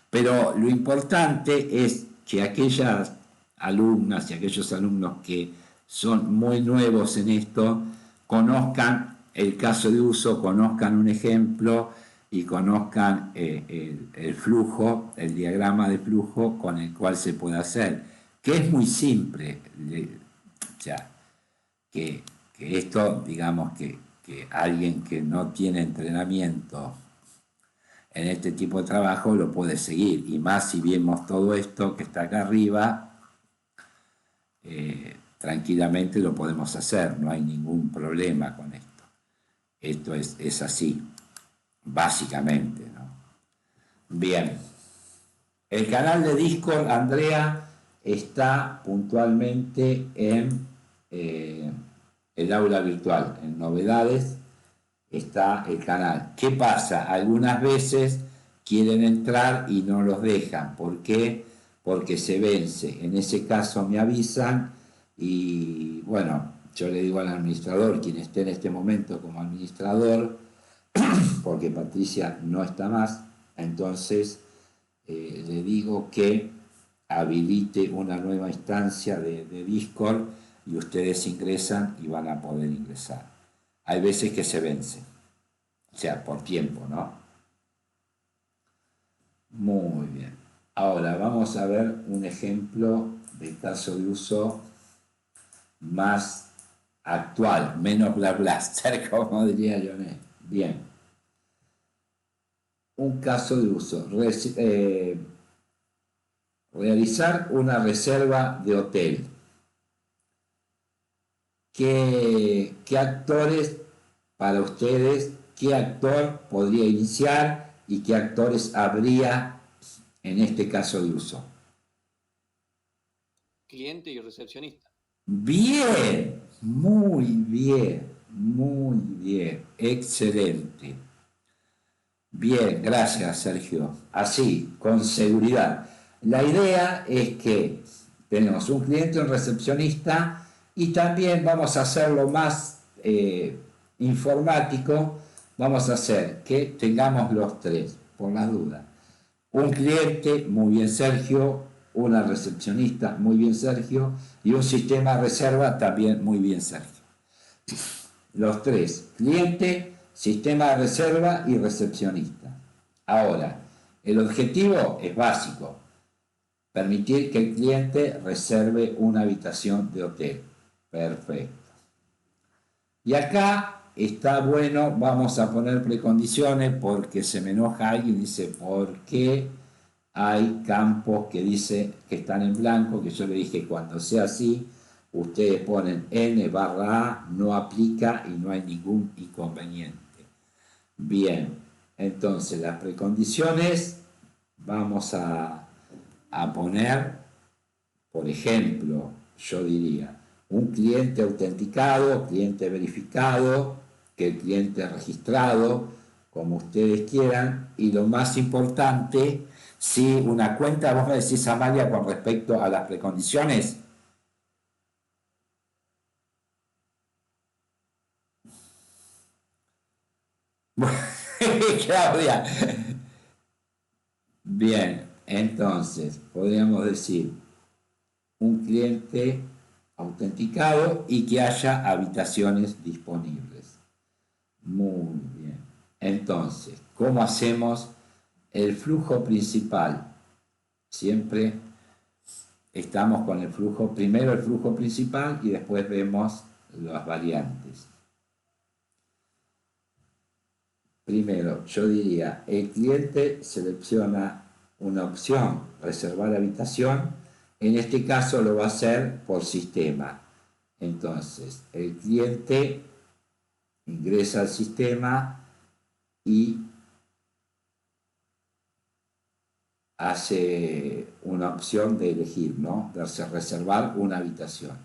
Pero lo importante es que aquellas alumnas y aquellos alumnos que son muy nuevos en esto conozcan el caso de uso, conozcan un ejemplo y conozcan el flujo, el diagrama de flujo con el cual se puede hacer, que es muy simple. O sea, que esto, digamos que alguien que no tiene entrenamiento en este tipo de trabajo lo puede seguir, y más si vemos todo esto que está acá arriba, tranquilamente lo podemos hacer, no hay ningún problema con esto. Esto es así, básicamente, ¿no? Bien, el canal de Discord, Andrea, está puntualmente en el aula virtual, en novedades, está el canal. ¿Qué pasa? Algunas veces quieren entrar y no los dejan. ¿Por qué? Porque se vence. En ese caso me avisan y bueno, yo le digo al administrador, quien esté en este momento como administrador, porque Patricia no está más, entonces le digo que habilite una nueva instancia de Discord y ustedes ingresan y van a poder ingresar. Hay veces que se vence, o sea, por tiempo, ¿no? Muy bien. Ahora vamos a ver un ejemplo de caso de uso más actual, menos blaster, como diría Joné. Bien. Un caso de uso. Realizar una reserva de hotel. ¿Qué actores para ustedes, qué actor podría iniciar y qué actores habría en este caso de uso? Cliente y recepcionista. Bien, muy bien, excelente. Bien, gracias Sergio. Así, con seguridad. La idea es que tenemos un cliente, un recepcionista y también vamos a hacerlo más informático. Vamos a hacer que tengamos los tres, por las dudas. Un cliente, muy bien Sergio, una recepcionista, muy bien Sergio, y un sistema de reserva, también muy bien Sergio. Los tres, cliente, sistema de reserva y recepcionista. Ahora, el objetivo es básico, permitir que el cliente reserve una habitación de hotel. Perfecto. Y acá está bueno, vamos a poner precondiciones porque se me enoja alguien y dice, ¿por qué hay campos que dice que están en blanco? Que yo le dije, cuando sea así, ustedes ponen N/A, no aplica y no hay ningún inconveniente. Bien, entonces las precondiciones vamos a poner, por ejemplo, yo diría, un cliente autenticado, cliente verificado, que el cliente registrado, como ustedes quieran, y lo más importante, si una cuenta, vos me decís, Amalia, con respecto a las precondiciones. Claudia. Bien, entonces, podríamos decir un cliente autenticado y que haya habitaciones disponibles. Muy bien. Entonces, ¿cómo hacemos el flujo principal? Siempre estamos con el flujo, primero el flujo principal y después vemos las variantes. Primero, yo diría, el cliente selecciona una opción, reservar habitación. En este caso lo va a hacer por sistema. Entonces, el cliente ingresa al sistema y hace una opción de elegir, ¿no? De reservar una habitación.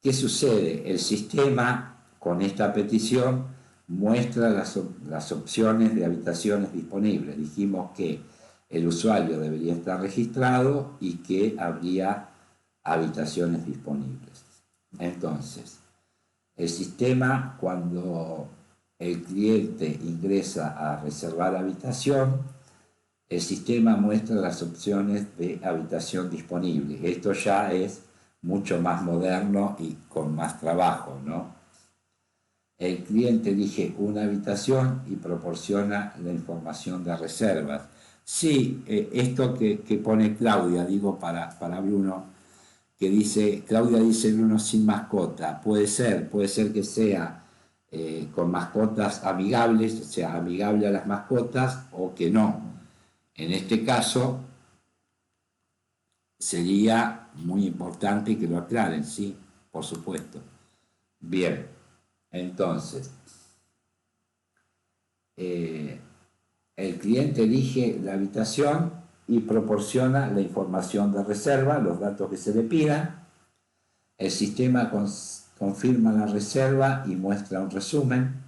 ¿Qué sucede? El sistema con esta petición muestra las opciones de habitaciones disponibles. Dijimos que el usuario debería estar registrado y que habría habitaciones disponibles. Entonces, el sistema, cuando el cliente ingresa a reservar habitación, el sistema muestra las opciones de habitación disponible. Esto ya es mucho más moderno y con más trabajo, ¿no? El cliente elige una habitación y proporciona la información de reservas. Sí, esto que pone Claudia, digo para Bruno, que dice, Claudia dice Bruno sin mascota, puede ser que sea con mascotas amigables, o sea, amigable a las mascotas, o que no. En este caso, sería muy importante que lo aclaren, sí, por supuesto. Bien, entonces, el cliente elige la habitación y proporciona la información de reserva, los datos que se le pidan. El sistema confirma la reserva y muestra un resumen.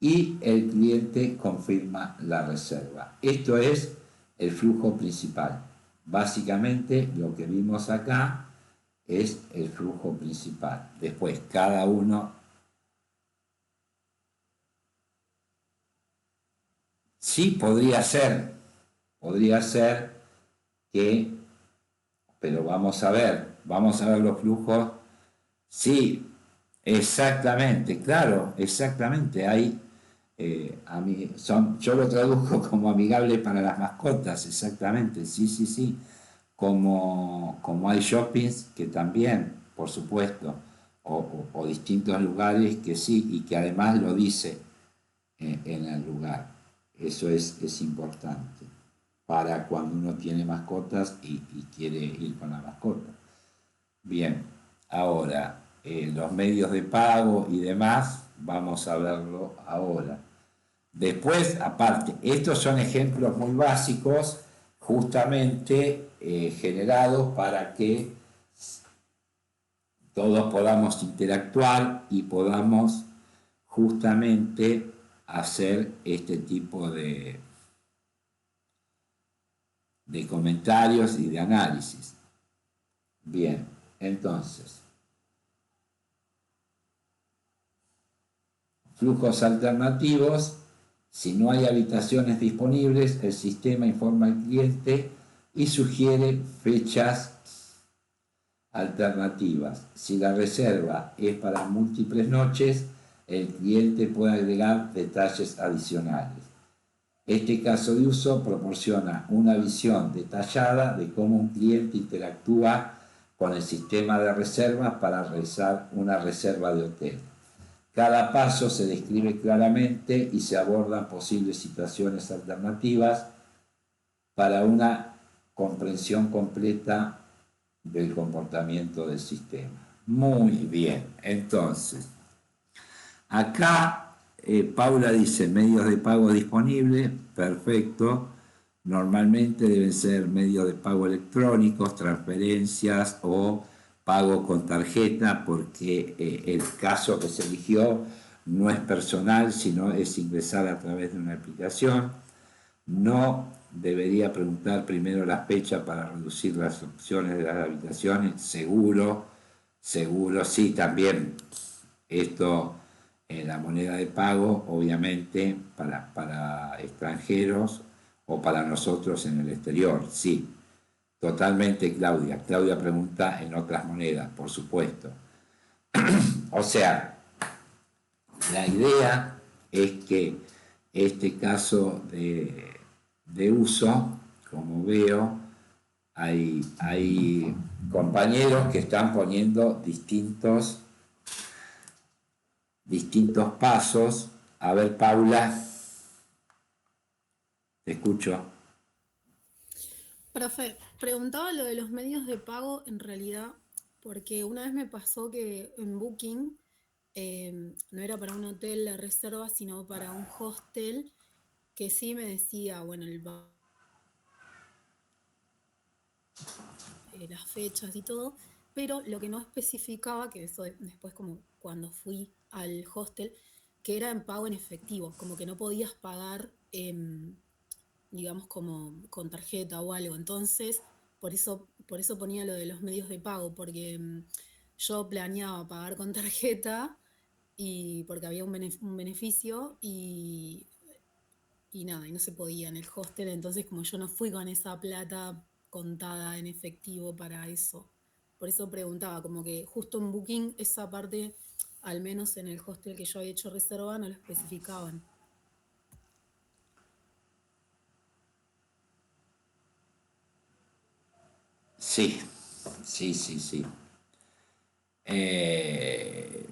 Y el cliente confirma la reserva. Esto es el flujo principal. Básicamente lo que vimos acá es el flujo principal. Después cada uno sí podría ser que, pero vamos a ver los flujos. Sí, exactamente, claro, exactamente. Hay, yo lo traduzco como amigable para las mascotas, exactamente, sí. Como hay shoppings que también, por supuesto, o distintos lugares que sí, y que además lo dice en el lugar. Eso es importante para cuando uno tiene mascotas y quiere ir con la mascota. Bien, ahora los medios de pago y demás, vamos a verlo ahora. Después, aparte, estos son ejemplos muy básicos, justamente generados para que todos podamos interactuar y podamos justamente hacer este tipo de comentarios y de análisis. Bien, entonces, flujos alternativos. Si no hay habitaciones disponibles, el sistema informa al cliente y sugiere fechas alternativas. Si la reserva es para múltiples noches, el cliente puede agregar detalles adicionales. Este caso de uso proporciona una visión detallada de cómo un cliente interactúa con el sistema de reservas para realizar una reserva de hotel. Cada paso se describe claramente y se abordan posibles situaciones alternativas para una comprensión completa del comportamiento del sistema. Muy bien, entonces, acá Paula dice medios de pago disponibles, perfecto. Normalmente deben ser medios de pago electrónicos, transferencias o pago con tarjeta, porque el caso que se eligió no es personal, sino es ingresar a través de una aplicación. No debería preguntar primero la fecha para reducir las opciones de las habitaciones, seguro, sí, también esto en la moneda de pago, obviamente, para extranjeros o para nosotros en el exterior, sí. Totalmente, Claudia. Claudia pregunta en otras monedas, por supuesto. O sea, la idea es que este caso de uso, como veo, hay compañeros que están poniendo distintos pasos. A ver, Paula, te escucho. Profe, preguntaba lo de los medios de pago en realidad, porque una vez me pasó que en Booking no era para un hotel la reserva, sino para un hostel, que sí me decía, bueno, las fechas y todo, pero lo que no especificaba, que eso después como cuando fui al hostel, que era en pago en efectivo, como que no podías pagar, digamos, como con tarjeta o algo. Entonces, por eso ponía lo de los medios de pago, porque yo planeaba pagar con tarjeta y porque había un beneficio y nada, y no se podía en el hostel, entonces como yo no fui con esa plata contada en efectivo para eso. Por eso preguntaba, como que justo en Booking esa parte, al menos en el hostel que yo había hecho reserva, no lo especificaban. Sí, sí, sí, sí. Eh,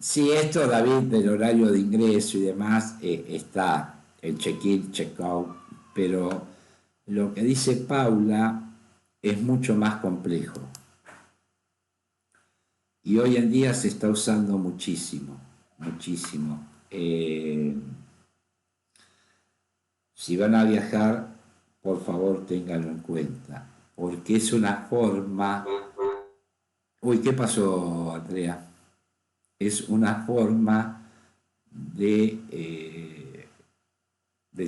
sí, esto, David, del horario de ingreso y demás, está el check-in, check-out, pero lo que dice Paula es mucho más complejo y hoy en día se está usando muchísimo, muchísimo. Si van a viajar, por favor ténganlo en cuenta, porque es una forma... Uy, ¿qué pasó, Andrea? Es una forma de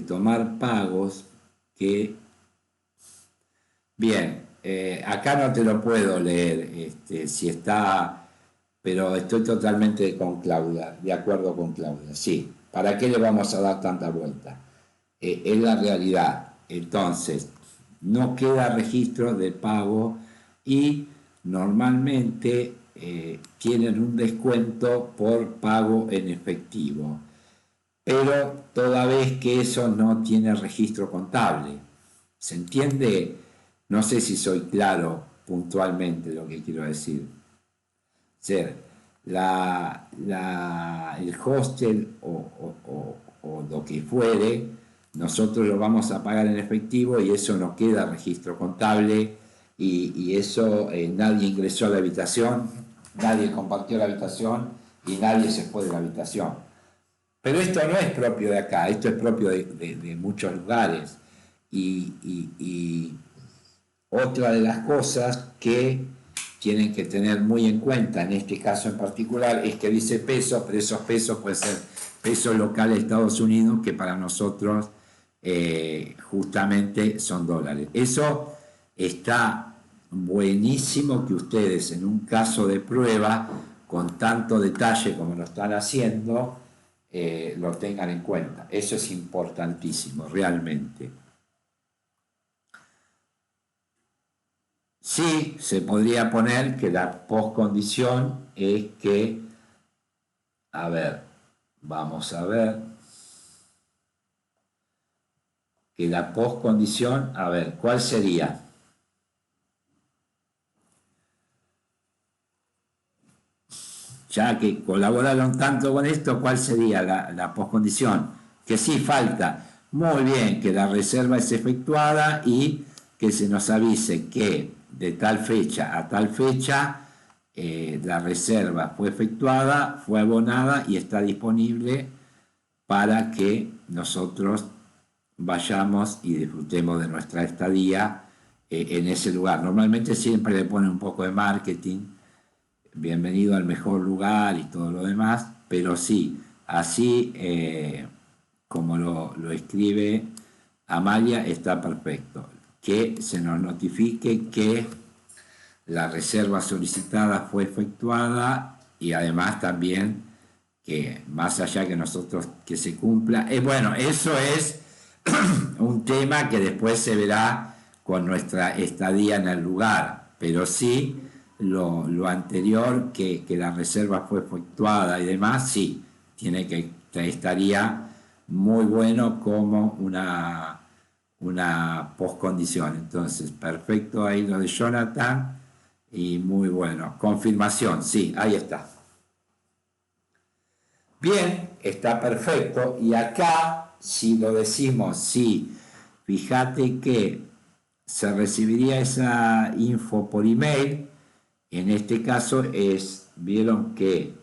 tomar pagos que, bien, acá no te lo puedo leer, si está, pero estoy totalmente con Claudia, de acuerdo con Claudia, sí. ¿Para qué le vamos a dar tanta vuelta? Es la realidad. Entonces, no queda registro de pago y normalmente tienen un descuento por pago en efectivo, pero toda vez que eso no tiene registro contable. ¿Se entiende? No sé si soy claro puntualmente lo que quiero decir. Ser el hostel o lo que fuere, nosotros lo vamos a pagar en efectivo y eso no queda registro contable y eso nadie ingresó a la habitación, nadie compartió la habitación y nadie se fue de la habitación. Pero esto no es propio de acá, esto es propio de muchos lugares. Y otra de las cosas que tienen que tener muy en cuenta en este caso en particular es que dice pesos, pero esos pesos pueden ser pesos locales de Estados Unidos que para nosotros justamente son dólares. Eso está buenísimo que ustedes en un caso de prueba con tanto detalle como lo están haciendo lo tengan en cuenta. Eso es importantísimo, realmente. Sí, se podría poner que la postcondición es que, a ver, vamos a ver, que la postcondición, a ver, ¿cuál sería? Ya que colaboraron tanto con esto, ¿cuál sería la postcondición? Que sí falta. Muy bien, que la reserva es efectuada y que se nos avise que de tal fecha a tal fecha la reserva fue efectuada, fue abonada y está disponible para que nosotros vayamos y disfrutemos de nuestra estadía en ese lugar. Normalmente siempre le ponen un poco de marketing, bienvenido al mejor lugar y todo lo demás, pero sí, así como lo escribe Amalia, está perfecto. Que se nos notifique que la reserva solicitada fue efectuada y además también que más allá que nosotros que se cumpla, bueno, eso es un tema que después se verá con nuestra estadía en el lugar, pero sí lo anterior, que la reserva fue efectuada y demás, sí, estaría muy bueno como una postcondición. Entonces, perfecto ahí lo de Jonathan y muy bueno. Confirmación, sí, ahí está. Bien, está perfecto. Y acá, si lo decimos, sí, fíjate que se recibiría esa info por email. En este caso vieron que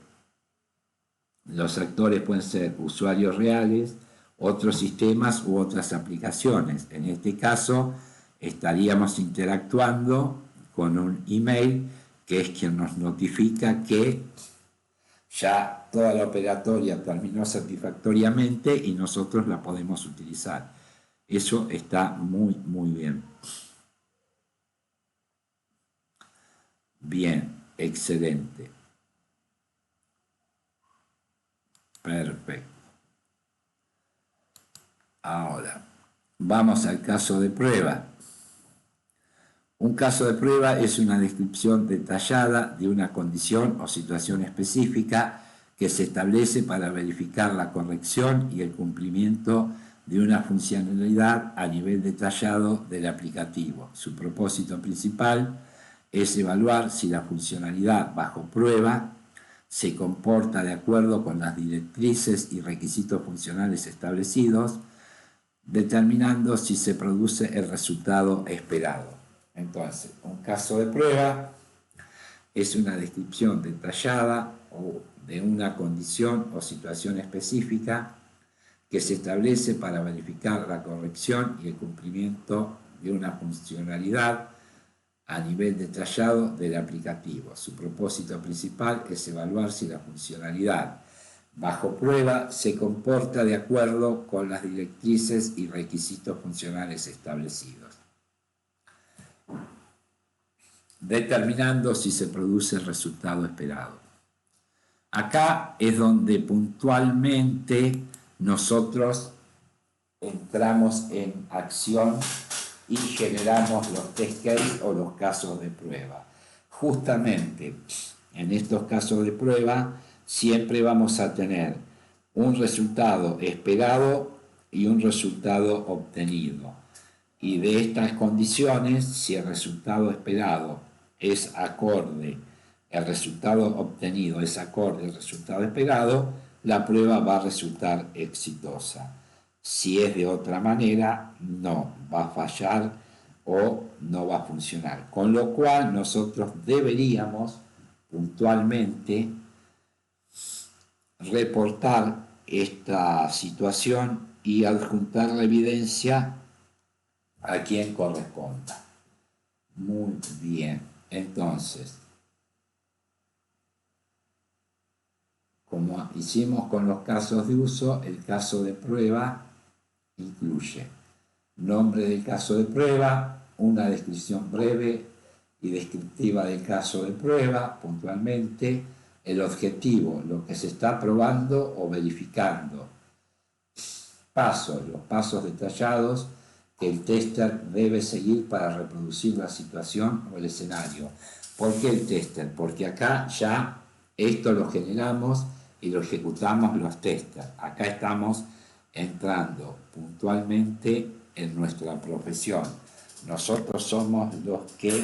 los actores pueden ser usuarios reales, otros sistemas u otras aplicaciones. En este caso estaríamos interactuando con un email que es quien nos notifica que ya toda la operatoria terminó satisfactoriamente y nosotros la podemos utilizar. Eso está muy, muy bien. Bien, excelente. Perfecto. Ahora, vamos al caso de prueba. Un caso de prueba es una descripción detallada de una condición o situación específica que se establece para verificar la corrección y el cumplimiento de una funcionalidad a nivel detallado del aplicativo. Su propósito principal es evaluar si la funcionalidad bajo prueba se comporta de acuerdo con las directrices y requisitos funcionales establecidos, determinando si se produce el resultado esperado. Entonces, un caso de prueba es una descripción detallada de una condición o situación específica que se establece para verificar la corrección y el cumplimiento de una funcionalidad a nivel detallado del aplicativo. Su propósito principal es evaluar si la funcionalidad bajo prueba se comporta de acuerdo con las directrices y requisitos funcionales establecidos, determinando si se produce el resultado esperado. Acá es donde puntualmente nosotros entramos en acción y generamos los test case o los casos de prueba. Justamente en estos casos de prueba siempre vamos a tener un resultado esperado y un resultado obtenido. Y de estas condiciones, si el resultado esperado es acorde, el resultado obtenido es acorde al resultado esperado, la prueba va a resultar exitosa. Si es de otra manera, no, va a fallar o no va a funcionar. Con lo cual nosotros deberíamos puntualmente reportar esta situación y adjuntar la evidencia a quien corresponda. Muy bien, entonces, como hicimos con los casos de uso, el caso de prueba incluye nombre del caso de prueba, una descripción breve y descriptiva del caso de prueba, puntualmente, el objetivo, lo que se está probando o verificando, los pasos detallados que el tester debe seguir para reproducir la situación o el escenario. ¿Por qué el tester? Porque acá ya esto lo generamos y lo ejecutamos los testers. Acá estamos entrando puntualmente en nuestra profesión. Nosotros somos los que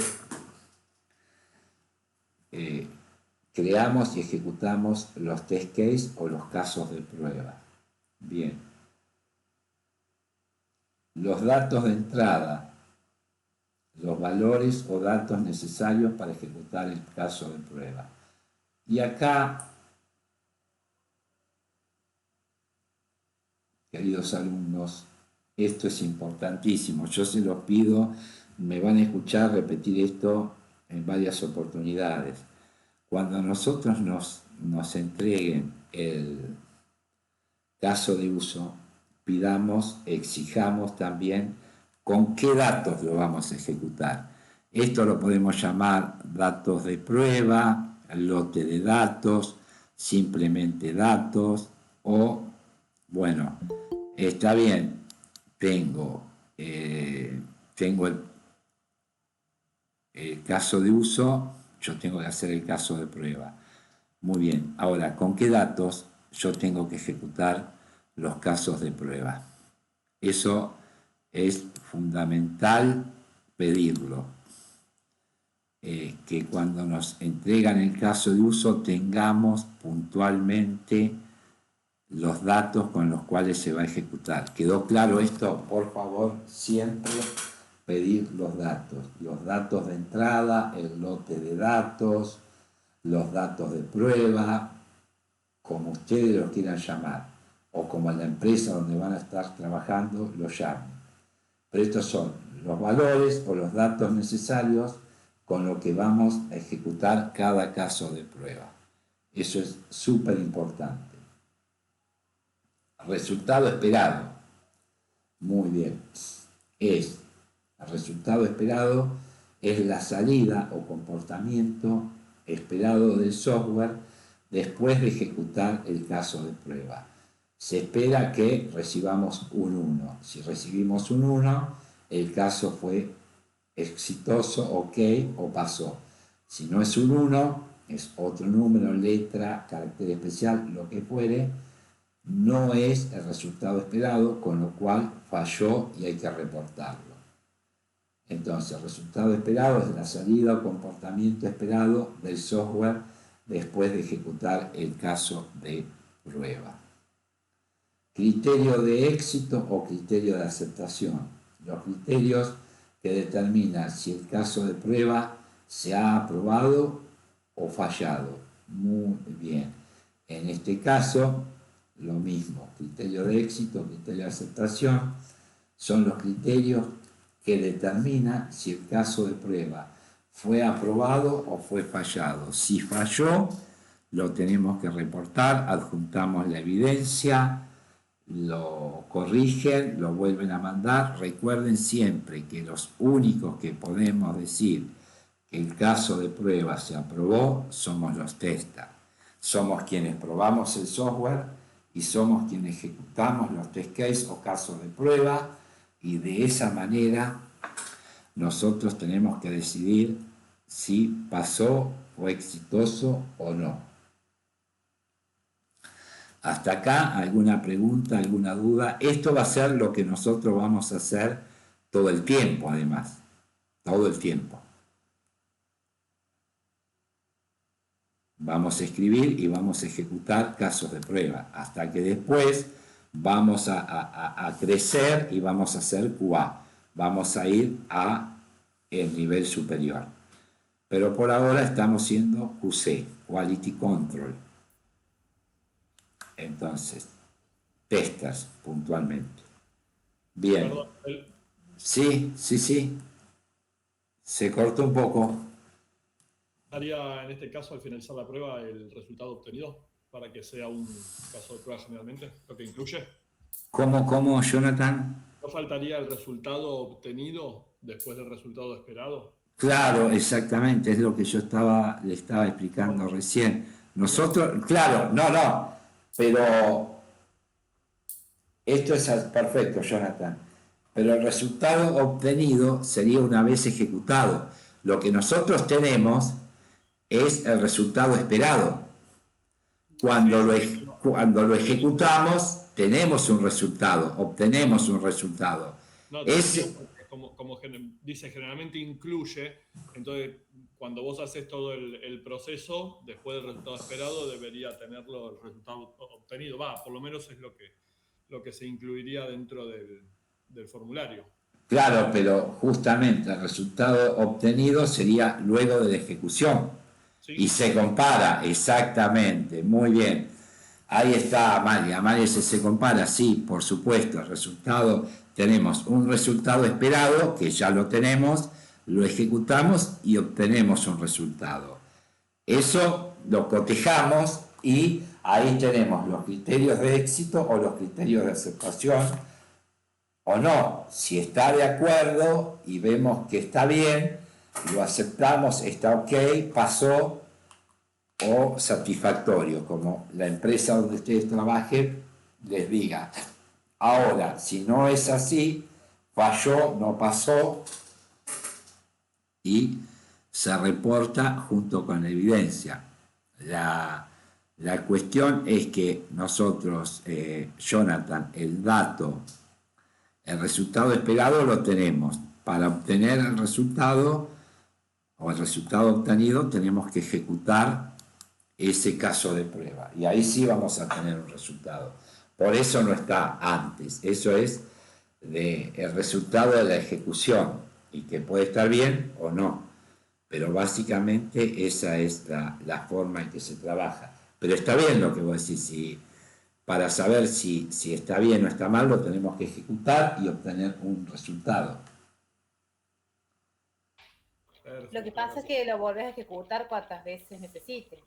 creamos y ejecutamos los test case o los casos de prueba. Bien. Los datos de entrada, los valores o datos necesarios para ejecutar el caso de prueba. Y acá, queridos alumnos, esto es importantísimo. Yo se los pido, me van a escuchar repetir esto en varias oportunidades. Cuando nosotros nos entreguen el caso de uso, pidamos, exijamos también con qué datos lo vamos a ejecutar. Esto lo podemos llamar datos de prueba, lote de datos, simplemente datos o, bueno, está bien, tengo el caso de uso, yo tengo que hacer el caso de prueba. Muy bien, ahora, ¿con qué datos yo tengo que ejecutar los casos de prueba? Eso es fundamental pedirlo. Que cuando nos entregan el caso de uso tengamos puntualmente los datos con los cuales se va a ejecutar. ¿Quedó claro esto? Por favor, siempre pedir los datos de entrada, el lote de datos, los datos de prueba, como ustedes los quieran llamar, o como en la empresa donde van a estar trabajando lo llamen. Pero estos son los valores o los datos necesarios con lo que vamos a ejecutar cada caso de prueba. Eso es súper importante. Resultado esperado. Muy bien. El resultado esperado es la salida o comportamiento esperado del software después de ejecutar el caso de prueba. Se espera que recibamos un 1. Si recibimos un 1, el caso fue exitoso, ok, o pasó. Si no es un 1, es otro número, letra, carácter especial, lo que fuere, no es el resultado esperado, con lo cual falló y hay que reportarlo. Entonces, el resultado esperado es la salida o comportamiento esperado del software después de ejecutar el caso de prueba. Criterio de éxito o criterio de aceptación. Los criterios que determinan si el caso de prueba se ha aprobado o fallado. Muy bien. En este caso, lo mismo. Criterio de éxito, criterio de aceptación, son los criterios que determinan si el caso de prueba fue aprobado o fue fallado. Si falló, lo tenemos que reportar, adjuntamos la evidencia, lo corrigen, lo vuelven a mandar. Recuerden siempre que los únicos que podemos decir que el caso de prueba se aprobó somos los testers. Somos quienes probamos el software y somos quienes ejecutamos los test cases o casos de prueba, y de esa manera nosotros tenemos que decidir si pasó, fue exitoso o no. Hasta acá, ¿alguna pregunta, alguna duda? Esto va a ser lo que nosotros vamos a hacer todo el tiempo, además. Todo el tiempo. Vamos a escribir y vamos a ejecutar casos de prueba, hasta que después vamos a crecer y vamos a hacer QA. Vamos a ir a el nivel superior. Pero por ahora estamos siendo QC, Quality Control. Entonces, testers puntualmente. Bien. Perdón, Sí. Se cortó un poco. ¿Haría en este caso al finalizar la prueba el resultado obtenido para que sea un caso de prueba generalmente, lo que incluye? ¿Cómo, Jonathan? ¿No faltaría el resultado obtenido después del resultado esperado? Claro, exactamente, es lo que yo le estaba explicando recién. Nosotros, claro, no, pero esto es perfecto, Jonathan. Pero el resultado obtenido sería una vez ejecutado. Lo que nosotros tenemos es el resultado esperado. Cuando lo ejecutamos, tenemos un resultado, obtenemos un resultado. No, como dice, generalmente incluye, entonces cuando vos haces todo el proceso, después del resultado esperado, debería tenerlo el resultado obtenido. Por lo menos es lo que se incluiría dentro del formulario. Claro, pero justamente el resultado obtenido sería luego de la ejecución. ¿Sí? Y se compara, exactamente, muy bien. Ahí está Amalia. Amalia, se compara, sí, por supuesto, el resultado, tenemos un resultado esperado, que ya lo tenemos, lo ejecutamos y obtenemos un resultado. Eso lo cotejamos y ahí tenemos los criterios de éxito o los criterios de aceptación o no. Si está de acuerdo y vemos que está bien, lo aceptamos, está ok, pasó, o satisfactorio, como la empresa donde ustedes trabajen les diga. Ahora, si no es así, falló, no pasó, y se reporta junto con la evidencia. La cuestión es que nosotros, Jonathan, el resultado esperado lo tenemos. Para obtener el resultado o el resultado obtenido, tenemos que ejecutar ese caso de prueba. Y ahí sí vamos a tener un resultado. Por eso no está antes. Eso es el resultado de la ejecución. Y que puede estar bien o no. Pero básicamente esa es la forma en que se trabaja. Pero está bien lo que vos decís. Para saber si está bien o está mal, lo tenemos que ejecutar y obtener un resultado. traer. Lo que pasa es que lo volvés a ejecutar cuantas veces necesites.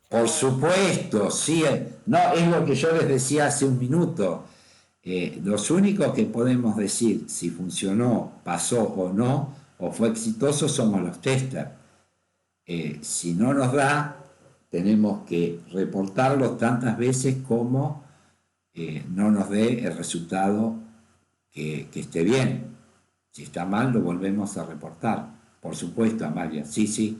Por supuesto, sí. No, es lo que yo les decía hace un minuto. Los únicos que podemos decir si funcionó, pasó o no, o fue exitoso, somos los testers. Si no nos da, tenemos que reportarlo tantas veces como no nos dé el resultado que esté bien. Si está mal, lo volvemos a reportar. Por supuesto, Amalia, sí,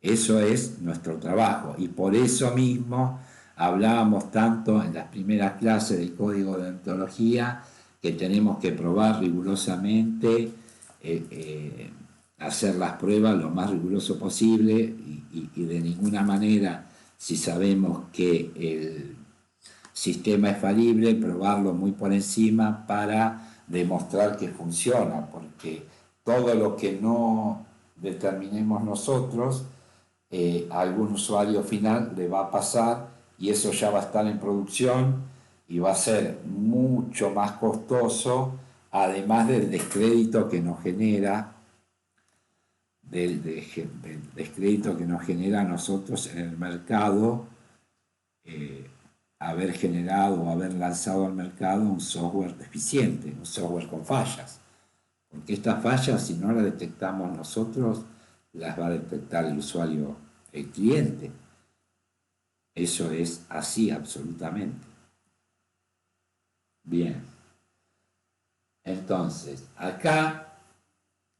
eso es nuestro trabajo. Y por eso mismo hablábamos tanto en las primeras clases del código de ontología que tenemos que probar rigurosamente, hacer las pruebas lo más riguroso posible y de ninguna manera, si sabemos que el sistema es falible, probarlo muy por encima para demostrar que funciona, porque todo lo que no determinemos nosotros, a algún usuario final le va a pasar y eso ya va a estar en producción y va a ser mucho más costoso, además del descrédito que nos genera, del descrédito que nos genera a nosotros en el mercado, haber generado o haber lanzado al mercado un software deficiente, un software con fallas. Porque estas fallas, si no las detectamos nosotros, las va a detectar el usuario, el cliente. Eso es así absolutamente. Bien. Entonces, acá,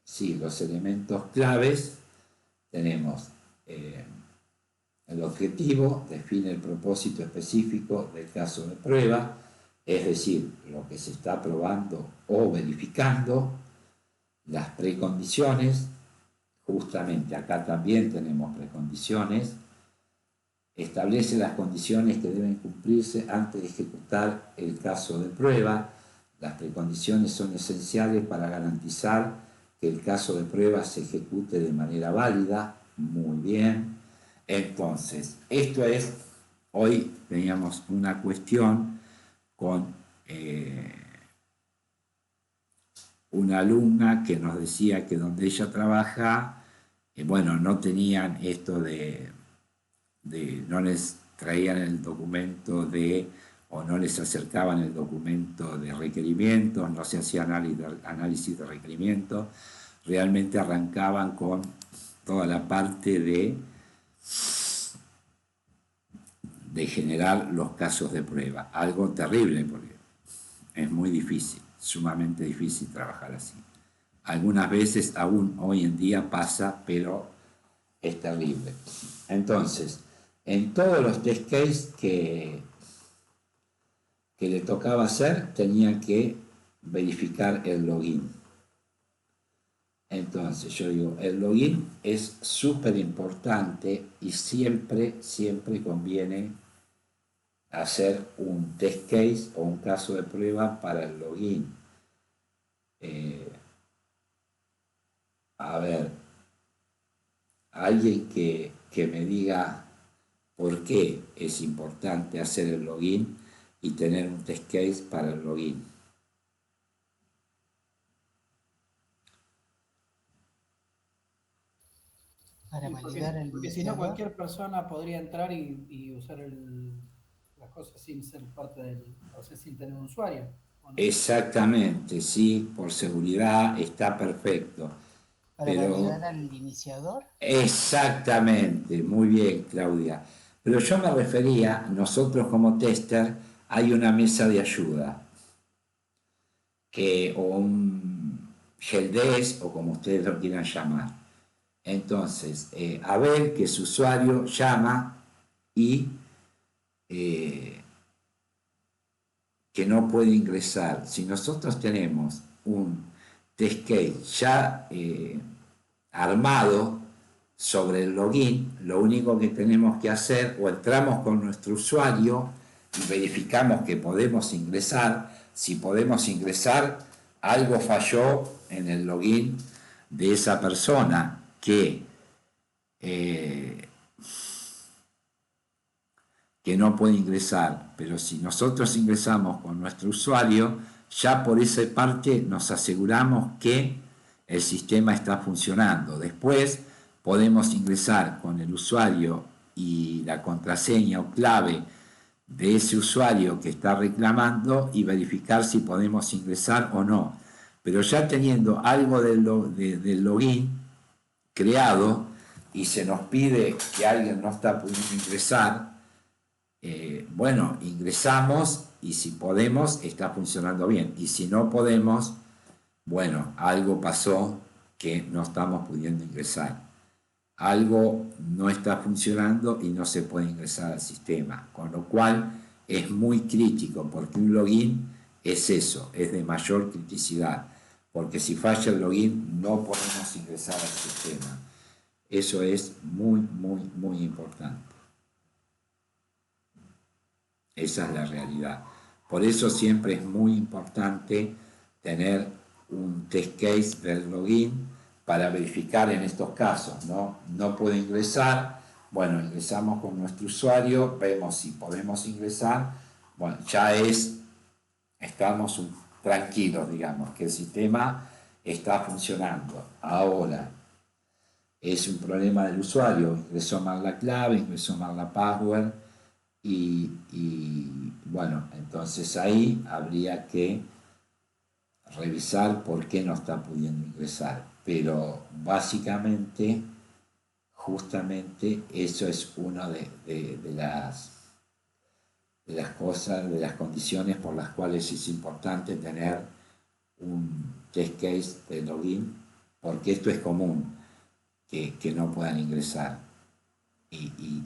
sí, los elementos claves tenemos el objetivo, define el propósito específico del caso de prueba, es decir, lo que se está probando o verificando, las precondiciones, justamente acá también tenemos precondiciones, establece las condiciones que deben cumplirse antes de ejecutar el caso de prueba. Las precondiciones son esenciales para garantizar que el caso de prueba se ejecute de manera válida. Muy bien. Entonces, esto es, hoy teníamos una cuestión con una alumna que nos decía que donde ella trabaja, bueno, no tenían esto de no les traían el documento o no les acercaban el documento de requerimientos, no se hacía análisis de requerimientos, realmente arrancaban con toda la parte de generar los casos de prueba. Algo terrible porque es muy difícil, sumamente difícil trabajar así. Algunas veces aún hoy en día pasa, pero es terrible. Entonces, en todos los test cases que le tocaba hacer, tenían que verificar el login. Entonces, yo digo, el login es súper importante y siempre conviene hacer un test case o un caso de prueba para el login. A ver, alguien que me diga por qué es importante hacer el login y tener un test case para el login. Para validar el porque si no, cualquier persona podría entrar y usar las cosas sin ser parte o sea, sin tener un usuario. ¿O no? Exactamente, sí, por seguridad está perfecto. Para validar al iniciador. Exactamente, muy bien, Claudia. Pero yo me refería, nosotros como tester, hay una mesa de ayuda, o un helpdesk, o como ustedes lo quieran llamar. Entonces, Abel, que es usuario, llama y que no puede ingresar. Si nosotros tenemos un test case ya armado sobre el login, lo único que tenemos que hacer, o entramos con nuestro usuario y verificamos que podemos ingresar. Si podemos ingresar, algo falló en el login de esa persona que no puede ingresar, pero si nosotros ingresamos con nuestro usuario, ya por esa parte nos aseguramos que el sistema está funcionando. Después podemos ingresar con el usuario y la contraseña o clave de ese usuario que está reclamando y verificar si podemos ingresar o no. Pero ya teniendo algo del login creado y se nos pide que alguien no está pudiendo ingresar, bueno, ingresamos y si podemos está funcionando bien. Y si no podemos, bueno, algo pasó que no estamos pudiendo ingresar. Algo no está funcionando y no se puede ingresar al sistema. Con lo cual es muy crítico porque un login es eso, es de mayor criticidad. Porque si falla el login no podemos ingresar al sistema. Eso es muy, muy, muy importante. Esa es la realidad. Por eso siempre es muy importante tener un test case del login para verificar en estos casos, ¿no? No puede ingresar, bueno, ingresamos con nuestro usuario, vemos si podemos ingresar, bueno, ya estamos tranquilos, digamos, que el sistema está funcionando. Ahora, es un problema del usuario, ingresó mal la clave, ingresó mal la password, y bueno, entonces ahí habría que revisar por qué no está pudiendo ingresar. Pero básicamente, justamente eso es una de las cosas, de las condiciones por las cuales es importante tener un test case de login, porque esto es común, que no puedan ingresar. Y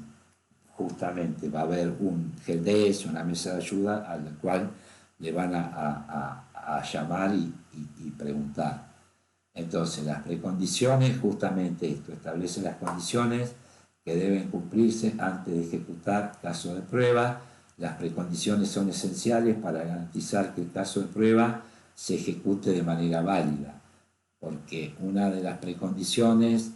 justamente va a haber un helpdesk, una mesa de ayuda, a la cual le van a llamar y preguntar. Entonces, las precondiciones, justamente esto, establece las condiciones que deben cumplirse antes de ejecutar caso de prueba. Las precondiciones son esenciales para garantizar que el caso de prueba se ejecute de manera válida. Porque una de las precondiciones,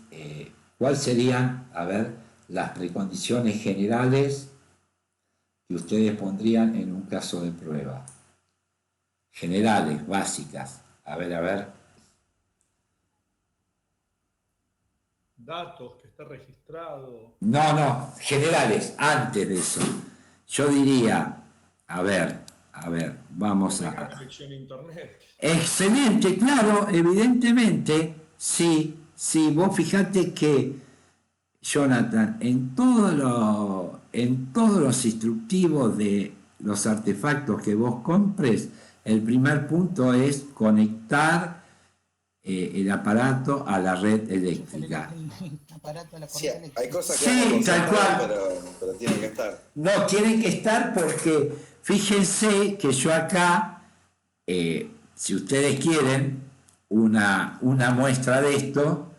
¿cuáles serían? A ver, las precondiciones generales que ustedes pondrían en un caso de prueba. Generales, básicas. A ver. Datos, que esté registrado. No, generales, antes de eso. Yo diría, a ver, vamos a... Conexión a internet. Excelente, claro, evidentemente, sí, vos fijate que, Jonathan, en todos los instructivos de los artefactos que vos compres, el primer punto es conectar el aparato a la red eléctrica. Sí, hay cosas que sí, tal cual. Pero tienen que estar. No, tienen que estar porque fíjense que yo acá, si ustedes quieren una muestra de esto,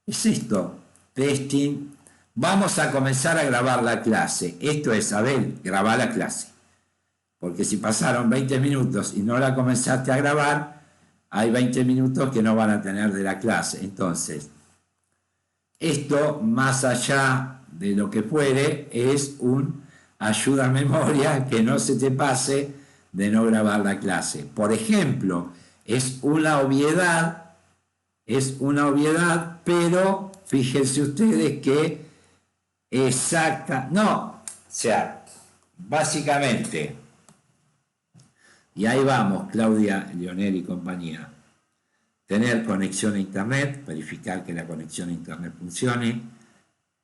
es esto, testing. Vamos a comenzar a grabar la clase. Esto es, Abel, grabar la clase. Porque si pasaron 20 minutos y no la comenzaste a grabar, hay 20 minutos que no van a tener de la clase. Entonces, esto, más allá de lo que fuere, es un ayuda a memoria que no se te pase de no grabar la clase. Por ejemplo, es una obviedad, pero fíjense ustedes que básicamente, y ahí vamos, Claudia, Leonel y compañía, tener conexión a internet, verificar que la conexión a internet funcione,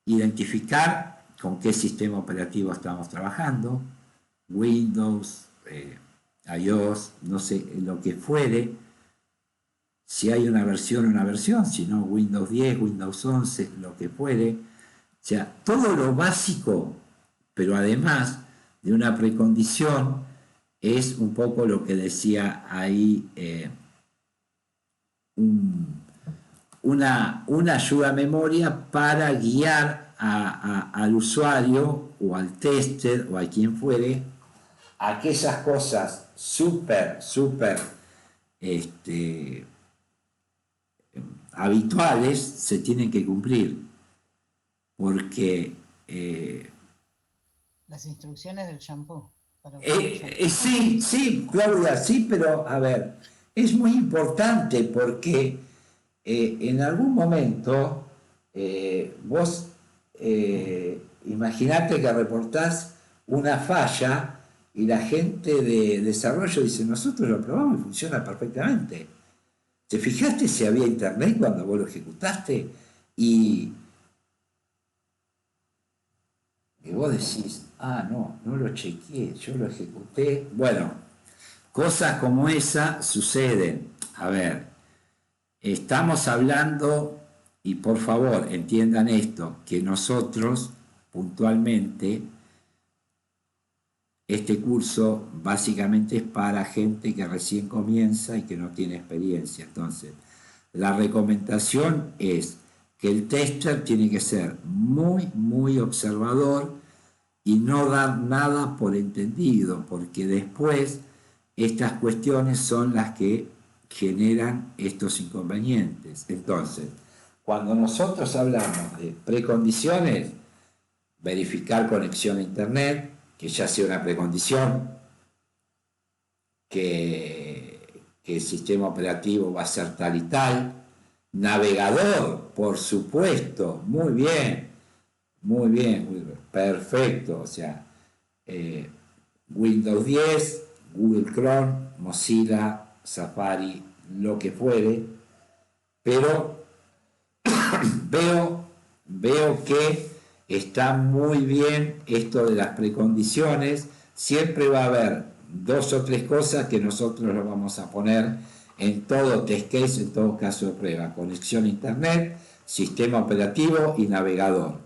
identificar con qué sistema operativo estamos trabajando, Windows, iOS, no sé, lo que fuere, si hay una versión, si no Windows 10, Windows 11, lo que fuere, o sea, todo lo básico, pero además de una precondición, es un poco lo que decía ahí, una ayuda a memoria para guiar al usuario o al tester o a quien fuere, aquellas cosas súper habituales se tienen que cumplir, porque las instrucciones del shampoo. Sí, Claudia, sí, pero a ver, es muy importante porque en algún momento vos imaginate que reportás una falla y la gente de desarrollo dice, nosotros lo probamos y funciona perfectamente. ¿Te fijaste si había internet cuando vos lo ejecutaste? Y vos decís, no lo chequeé, yo lo ejecuté. Bueno, cosas como esa suceden. A ver, estamos hablando, y por favor entiendan esto, que nosotros puntualmente, este curso básicamente es para gente que recién comienza y que no tiene experiencia. Entonces, la recomendación es que el tester tiene que ser muy, muy observador y no dar nada por entendido, porque después estas cuestiones son las que generan estos inconvenientes. Entonces, cuando nosotros hablamos de precondiciones, verificar conexión a internet, que ya sea una precondición, que el sistema operativo va a ser tal y tal, navegador, por supuesto, muy bien, Wilber, perfecto, o sea, Windows 10, Google Chrome, Mozilla, Safari, lo que fuere, pero veo que está muy bien esto de las precondiciones. Siempre va a haber 2 o 3 cosas que nosotros lo vamos a poner en todo test case, en todo caso de prueba: conexión a internet, sistema operativo y navegador.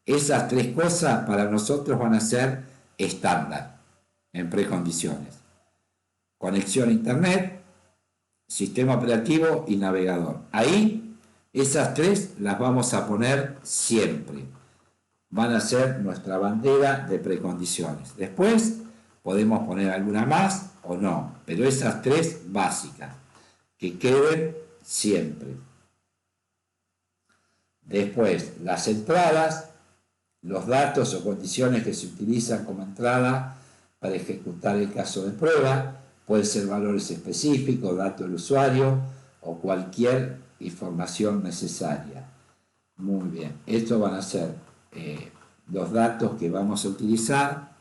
Esas 3 cosas para nosotros van a ser estándar en precondiciones: conexión a internet, sistema operativo y navegador. Ahí esas 3 las vamos a poner siempre. Van a ser nuestra bandera de precondiciones. Después podemos poner alguna más o no, pero esas 3 básicas, que queden siempre. Después, las entradas, los datos o condiciones que se utilizan como entrada para ejecutar el caso de prueba, pueden ser valores específicos, datos del usuario o cualquier información necesaria. Muy bien, estos van a ser los datos que vamos a utilizar.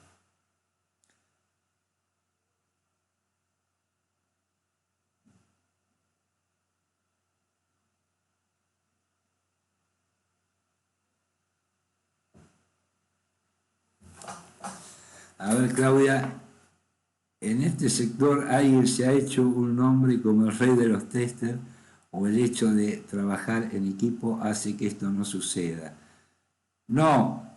A ver, Claudia, en este sector se ha hecho un nombre como el rey de los testers, o el hecho de trabajar en equipo hace que esto no suceda. No,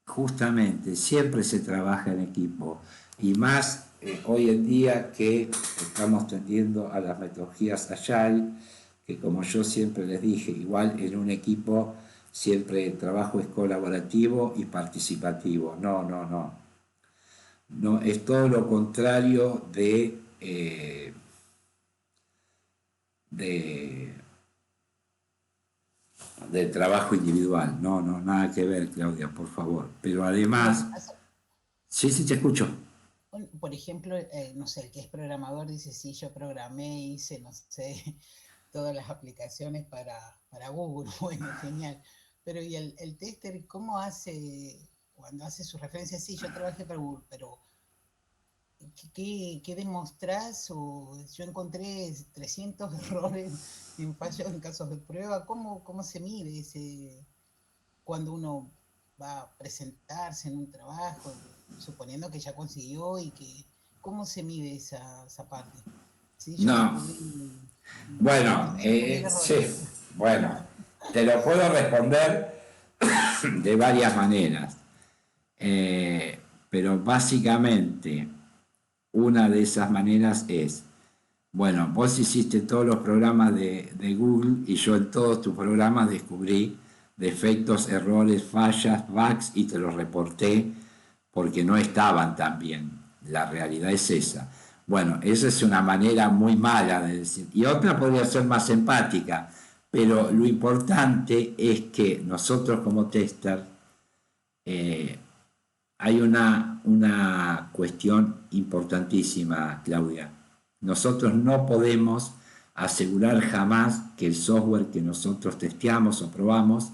justamente, siempre se trabaja en equipo, y más hoy en día que estamos tendiendo a las metodologías Agile, que como yo siempre les dije, igual en un equipo siempre el trabajo es colaborativo y participativo. No, es todo lo contrario del trabajo individual. No, nada que ver, Claudia, por favor. Pero además... Sí, te escucho. Por ejemplo, no sé, el que es programador dice, sí, yo programé, hice, no sé, todas las aplicaciones para Google. Bueno, genial. Pero ¿y el tester cómo hace, cuando hace sus referencias? Sí, yo trabajé para Google, pero ¿qué demostrás? O yo encontré 300 errores en fallos en casos de prueba. ¿Cómo se mide cuando uno va a presentarse en un trabajo, suponiendo que ya consiguió, y cómo se mide esa parte? ¿Sí? Bueno, sí, bueno, te lo puedo responder de varias maneras, pero básicamente una de esas maneras es, bueno, vos hiciste todos los programas de Google y yo en todos tus programas descubrí defectos, errores, fallas, bugs y te los reporté porque no estaban tan bien. La realidad es esa. Bueno, esa es una manera muy mala de decir. Y otra podría ser más empática, pero lo importante es que nosotros como tester hay una cuestión importantísima, Claudia. nosotros no podemos asegurar jamás que el software que nosotros testeamos o probamos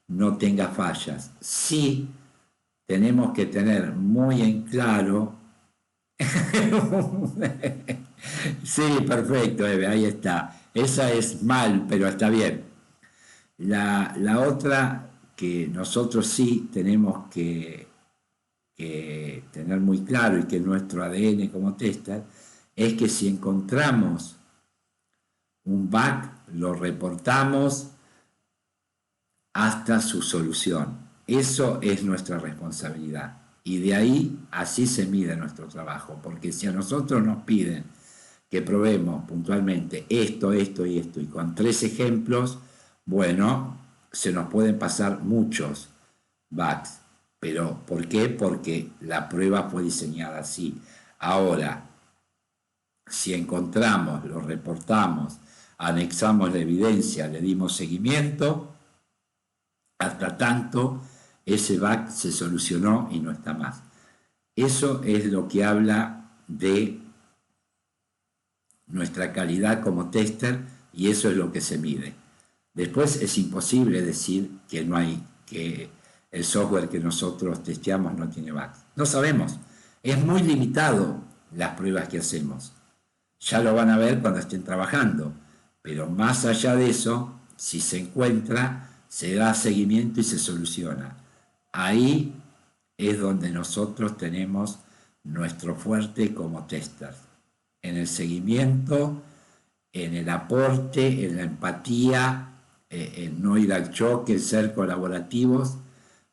no tenga fallas. Sí tenemos que tener muy en claro. Sí, perfecto, Eve, ahí está. Esa es mal, pero está bien. La otra que nosotros sí tenemos que tener muy claro y que es nuestro ADN como tester, es que si encontramos un bug, lo reportamos hasta su solución. Eso es nuestra responsabilidad. Y de ahí, así se mide nuestro trabajo. Porque si a nosotros nos piden que probemos puntualmente esto, esto y esto, y con 3 ejemplos, bueno, se nos pueden pasar muchos bugs. ¿Pero por qué? Porque la prueba fue diseñada así. Ahora, si encontramos, lo reportamos, anexamos la evidencia, le dimos seguimiento, hasta tanto ese bug se solucionó y no está más. Eso es lo que habla de nuestra calidad como tester y eso es lo que se mide. Después es imposible decir que no hay, que el software que nosotros testeamos no tiene bugs. No sabemos. Es muy limitado las pruebas que hacemos. Ya lo van a ver cuando estén trabajando. Pero más allá de eso, si se encuentra, se da seguimiento y se soluciona. Ahí es donde nosotros tenemos nuestro fuerte como testers. En el seguimiento, en el aporte, en la empatía, en no ir al choque, en ser colaborativos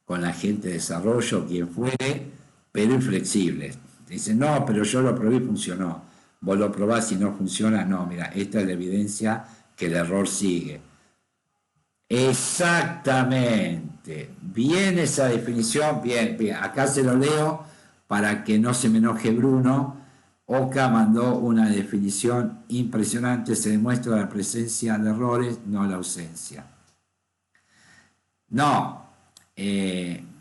con la gente de desarrollo, quien fuere, pero inflexibles. Dicen, no, pero yo lo probé y funcionó. Vos lo probás y no funciona. No, mira, esta es la evidencia que el error sigue. Exactamente. Bien esa definición, bien, bien. Acá se lo leo para que no se me enoje Bruno. Oka mandó una definición impresionante. Se demuestra la presencia de errores, no la ausencia. No,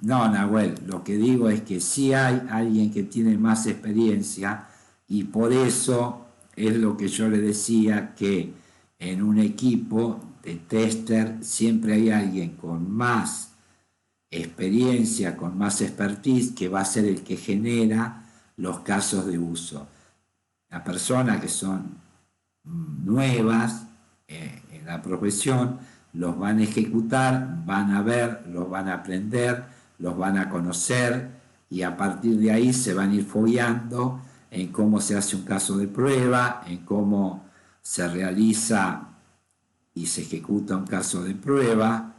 Nahuel, lo que digo es que sí hay alguien que tiene más experiencia y por eso es lo que yo le decía, que en un equipo de tester siempre hay alguien con más experiencia, con más expertise, que va a ser el que genera los casos de uso. Las personas que son nuevas en la profesión los van a ejecutar, van a ver, los van a aprender, los van a conocer y a partir de ahí se van a ir fogueando en cómo se hace un caso de prueba, en cómo se realiza y se ejecuta un caso de prueba,